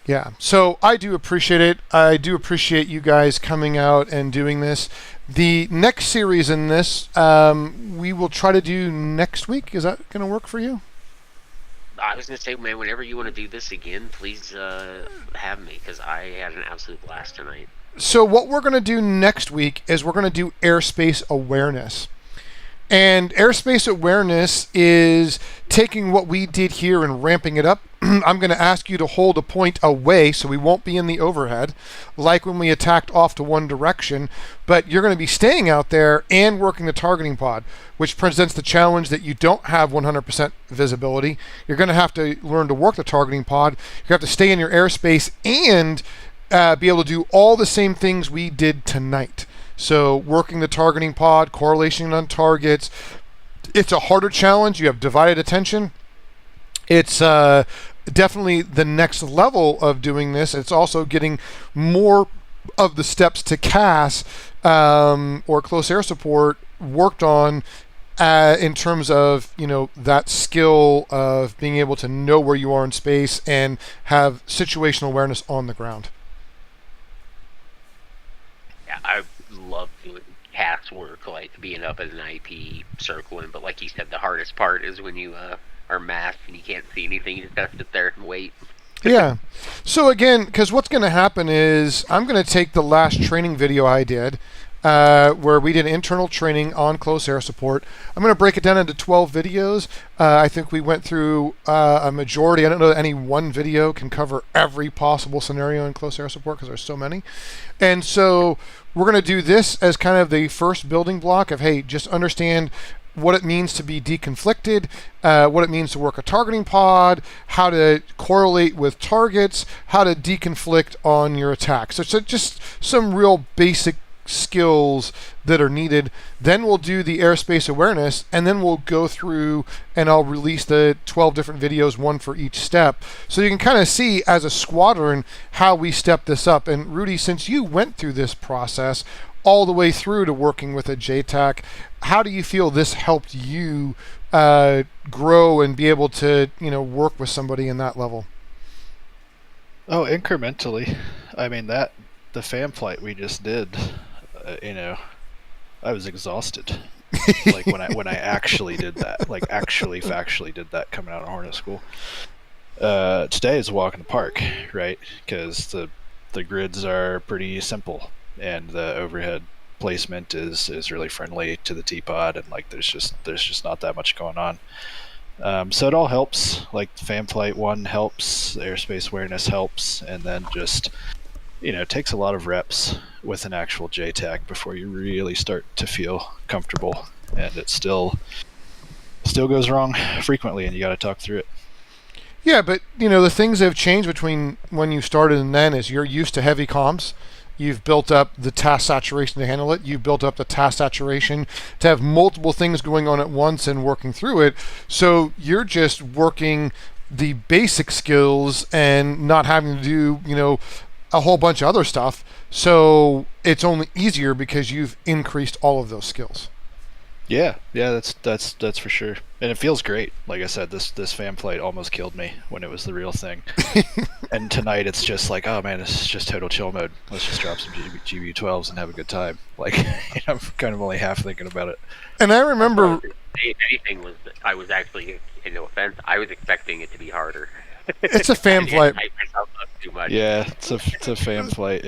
Yeah, so I do appreciate it. I do appreciate you guys coming out and doing this. The next series in this, we will try to do next week. Is that going to work for you? I was going to say, man, whenever you want to do this again, please have me, because I had an absolute blast tonight. So what we're going to do next week is we're going to do airspace awareness. And airspace awareness is taking what we did here and ramping it up. I'm going to ask you to hold a point away so we won't be in the overhead, like when we attacked off to one direction, but you're going to be staying out there and working the targeting pod, which presents the challenge that you don't have 100% visibility. You're going to have to learn to work the targeting pod. You have to stay in your airspace and be able to do all the same things we did tonight. So working the targeting pod, correlation on targets. It's a harder challenge. You have divided attention. It's definitely the next level of doing this. It's also getting more of the steps to CAS or close air support worked on in terms of, that skill of being able to know where you are in space and have situational awareness on the ground. Yeah, I doing cast work, like being up at an IP circling. But like you said, the hardest part is when you are masked and you can't see anything. You just have to sit there and wait. Yeah. So again, because what's going to happen is I'm going to take the last training video I did, where we did internal training on close air support. I'm going to break it down into 12 videos. I think we went through a majority. I don't know that any one video can cover every possible scenario in close air support because there's so many. And so we're going to do this as kind of the first building block of, hey, just understand what it means to be deconflicted, what it means to work a targeting pod, how to correlate with targets, how to deconflict on your attack. So it's just some real basic skills that are needed. Then we'll do the airspace awareness, and then we'll go through and I'll release the 12 different videos, one for each step. So you can kind of see as a squadron how we step this up. And Rudy, since you went through this process all the way through to working with a JTAC, how do you feel this helped you grow and be able to, work with somebody in that level? Oh, incrementally. I mean, the fan flight we just did, I was exhausted. Like when I actually did that, like actually factually did that coming out of Hornet School. Today is a walk in the park, right? Because the grids are pretty simple and the overhead placement is really friendly to the T-pod, and like there's just not that much going on. So it all helps. Like fan flight 1 helps, airspace awareness helps, and then just it takes a lot of reps with an actual JTAC before you really start to feel comfortable, and it still goes wrong frequently, and you got to talk through it. Yeah, but the things that have changed between when you started and then is you're used to heavy comms. You've built up the task saturation to handle it. You've built up the task saturation to have multiple things going on at once and working through it. So you're just working the basic skills and not having to do, a whole bunch of other stuff. So it's only easier because you've increased all of those skills. Yeah, that's for sure, and it feels great. Like I said, this fan flight almost killed me when it was the real thing, and tonight it's just like, oh man, this is just total chill mode. Let's just drop some GBU-12s and have a good time. Like I'm kind of only half thinking about it. And I remember, if anything, I was actually, no offense, I was expecting it to be harder. It's a fan flight. I myself up too much. Yeah, it's a fan flight.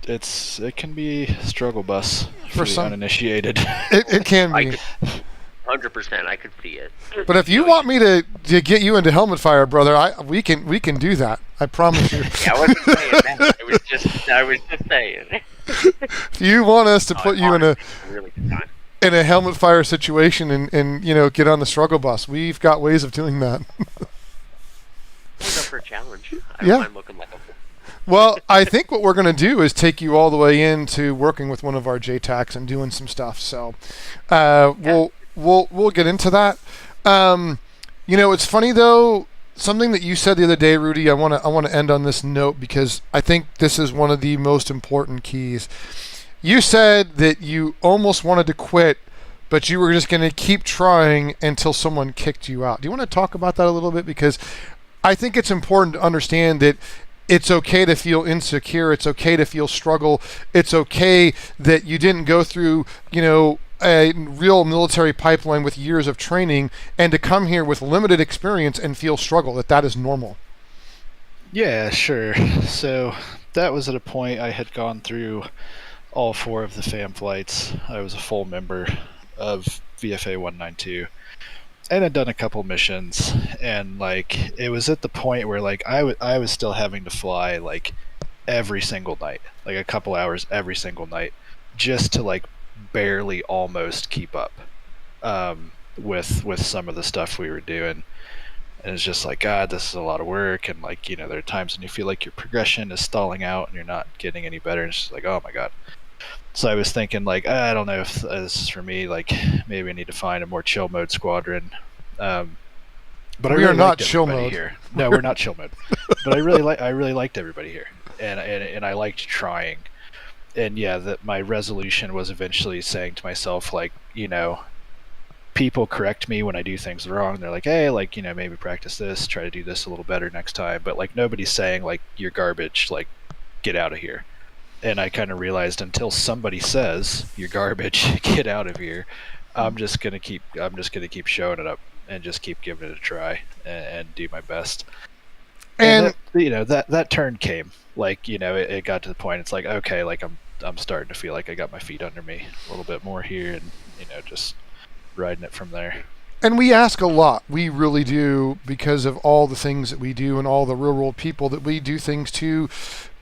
It can be struggle bus for some uninitiated. It can be. 100%, I could see it. But if you want me to get you into helmet fire, brother, we can do that. I promise you. Yeah, I wasn't saying that. I was just saying. If you want us to put you in a really good time. In a helmet fire situation and get on the struggle bus, we've got ways of doing that. What's up for a challenge? I don't mind looking like a. Well, I think what we're going to do is take you all the way into working with one of our JTACs and doing some stuff. So we'll get into that. It's funny though. Something that you said the other day, Rudy. I want to end on this note because I think this is one of the most important keys. You said that you almost wanted to quit, but you were just going to keep trying until someone kicked you out. Do you want to talk about that a little bit? Because I think it's important to understand that it's okay to feel insecure. It's okay to feel struggle. It's okay that you didn't go through, a real military pipeline with years of training and to come here with limited experience and feel struggle, that is normal. Yeah, sure. So that was at a point I had gone through all 4 of the FAM flights. I was a full member of VFA 192. And I'd done a couple missions, and like it was at the point where like I was still having to fly like every single night, like a couple hours every single night, just to like barely almost keep up with some of the stuff we were doing. And it's just like, God, this is a lot of work, and like there are times when you feel like your progression is stalling out and you're not getting any better, and it's just like, oh my God. So I was thinking, like, I don't know if this is for me. Like, maybe I need to find a more chill mode squadron. But we are not chill mode here. No, we're not chill mode. But I really liked everybody here, and I liked trying. And yeah, my resolution was eventually saying to myself, like, people correct me when I do things wrong. They're like, hey, like, maybe practice this, try to do this a little better next time. But like, nobody's saying like, you're garbage, like, get out of here. and I kind of realized until somebody says you're garbage, get out of here, I'm just gonna keep showing it up and just keep giving it a try and do my best. And that turn came. Like, it got to the point. It's like, okay, like I'm starting to feel like I got my feet under me a little bit more here, and just riding it from there. And we ask a lot. We really do, because of all the things that we do and all the real world people that we do things to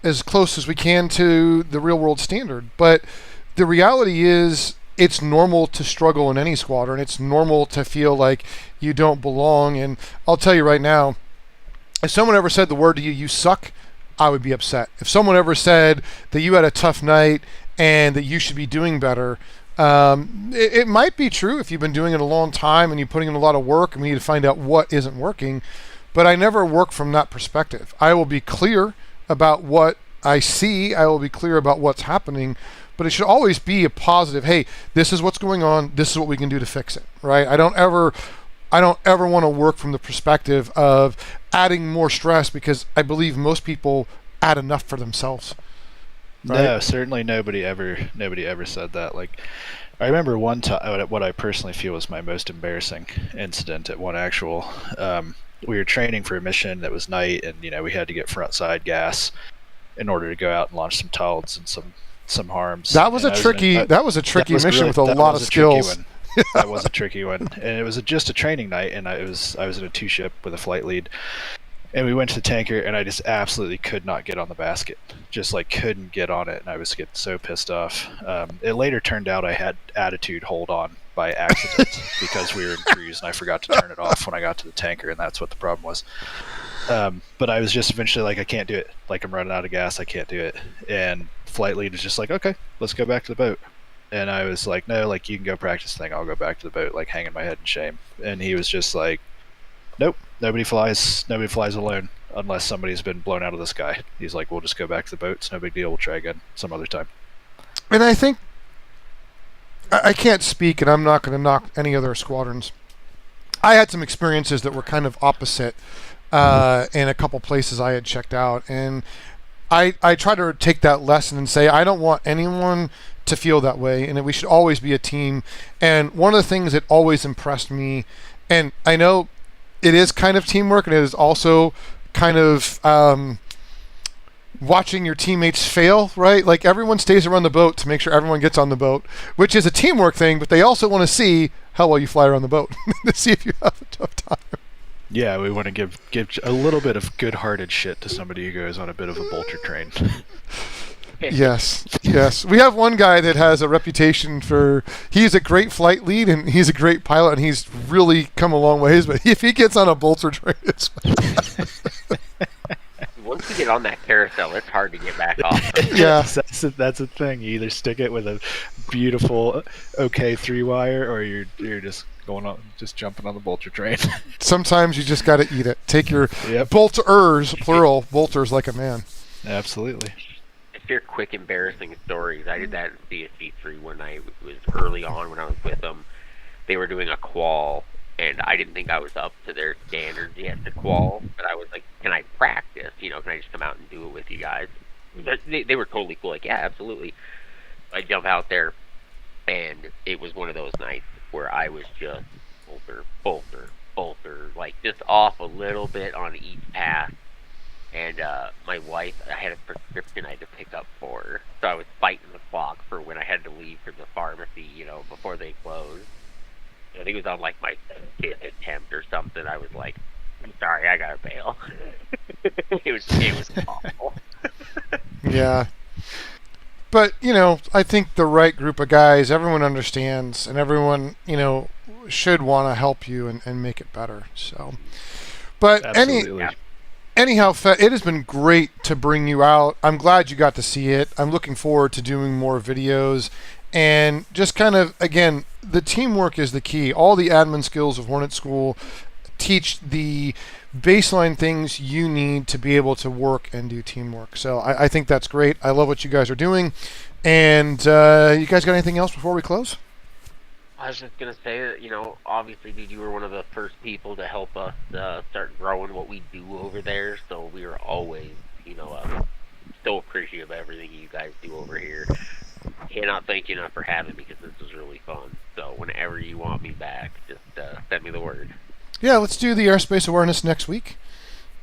as close as we can to the real world standard. But the reality is, it's normal to struggle in any squadron. It's normal to feel like you don't belong. And I'll tell you right now, if someone ever said the word to you, you suck, I would be upset. If someone ever said that you had a tough night and that you should be doing better, it might be true if you've been doing it a long time and you're putting in a lot of work and we need to find out what isn't working. But I never work from that perspective. I will be clear about what I see. I will be clear about what's happening. But it should always be a positive, hey, this is what's going on. This is what we can do to fix it, right? I don't ever want to work from the perspective of adding more stress, because I believe most people add enough for themselves. Right? No, certainly nobody ever said that. Like, I remember one time, what I personally feel was my most embarrassing incident at one actual. We were training for a mission that was night, and we had to get front side gas in order to go out and launch some TALDs and some harms. That was a tricky mission with a lot of skills. That was a tricky one, and it was just a training night, and I was in a 2-ship with a flight lead, and we went to the tanker, and I just absolutely could not get on the basket, just like couldn't get on it, and I was getting so pissed off. It later turned out I had attitude hold on by accident because we were in cruise, and I forgot to turn it off when I got to the tanker, and that's what the problem was. But I was just eventually like, I can't do it. Like, I'm running out of gas. I can't do it. And flight lead was just like, okay, let's go back to the boat. And I was like, no, like, you can go practice the thing. I'll go back to the boat, like, hanging my head in shame. And he was just like, nope, nobody flies alone unless somebody's been blown out of the sky. He's like, we'll just go back to the boat. It's no big deal. We'll try again some other time. And I think, I can't speak, and I'm not going to knock any other squadrons. I had some experiences that were kind of opposite in a couple places I had checked out. And I try to take that lesson and say, I don't want anyone to feel that way, and that we should always be a team. And one of the things that always impressed me, and I know it is kind of teamwork, and it is also kind of watching your teammates fail, right? Like, everyone stays around the boat to make sure everyone gets on the boat, which is a teamwork thing, but they also want to see how well you fly around the boat to see if you have a tough time. Yeah, we want to give a little bit of good-hearted shit to somebody who goes on a bit of a bolter train. Yes. We have one guy that has a reputation for, he's a great flight lead and he's a great pilot and he's really come a long ways, but if he gets on a bolter train, it's Once you get on that carousel, it's hard to get back off. Yeah. That's the thing. You either stick it with a beautiful, okay 3-wire, or you're just going on, just jumping on the bolter train. Sometimes you just got to eat it. Take your bolters, plural, bolters like a man. Absolutely. If you're quick, embarrassing stories, I did that in CSC3 when I was early on when I was with them. They were doing a qual, and I didn't think I was up to their standards yet to qual, but I was like, can I practice? Can I just come out and do it with you guys? They were totally cool, like, yeah, absolutely. I jump out there, and it was one of those nights where I was just bolter, like just off a little bit on each pass. And my wife, I had a prescription I had to pick up for her, so I was fighting the clock for when I had to leave for the pharmacy, before they closed. I think it was on like my 5th attempt or something. I was like, I'm sorry, I gotta bail. it was awful. Yeah. But, I think the right group of guys, everyone understands, and everyone, should want to help you and make it better. So, but anyhow, Fett, it has been great to bring you out. I'm glad you got to see it. I'm looking forward to doing more videos. And just kind of, again, the teamwork is the key. All the admin skills of Hornet School teach the baseline things you need to be able to work and do teamwork. So I think that's great. I love what you guys are doing. And you guys got anything else before we close? I was just going to say that, obviously, dude, you were one of the first people to help us start growing what we do over there. So we were always, so appreciative of everything you guys do over here. Cannot thank you enough for having me because this was really fun. So whenever you want me back, just send me the word. Yeah, let's do the airspace awareness next week.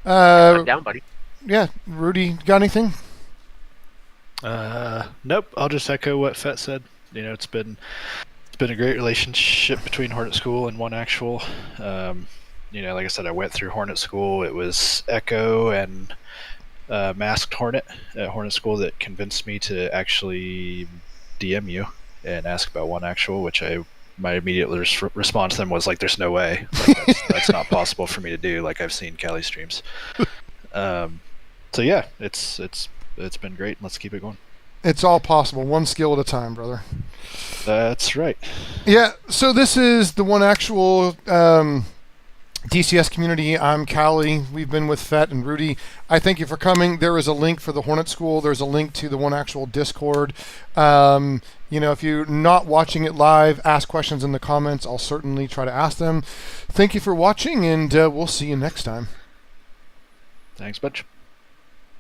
I'm down, buddy. Yeah, Rudy, got anything? Nope. I'll just echo what Fett said. You know, it's been a great relationship between Hornet School and One Actual. You know, like I said, I went through Hornet School. It was Echo and Masked Hornet at Hornet School that convinced me to actually DM you and ask about One Actual, which my immediate response to them was like, "There's no way. Like, that's not possible for me to do. Like I've seen Cali streams." So yeah, it's been great. Let's keep it going. It's all possible, one skill at a time, brother. That's right. Yeah, so this is the One Actual DCS community. I'm Callie. We've been with Fett and Rudy. I thank you for coming. There is a link for the Hornet School. There's a link to the One Actual Discord. You know, if you're not watching it live, ask questions in the comments. I'll certainly try to ask them. Thank you for watching, and we'll see you next time. Thanks, Butch.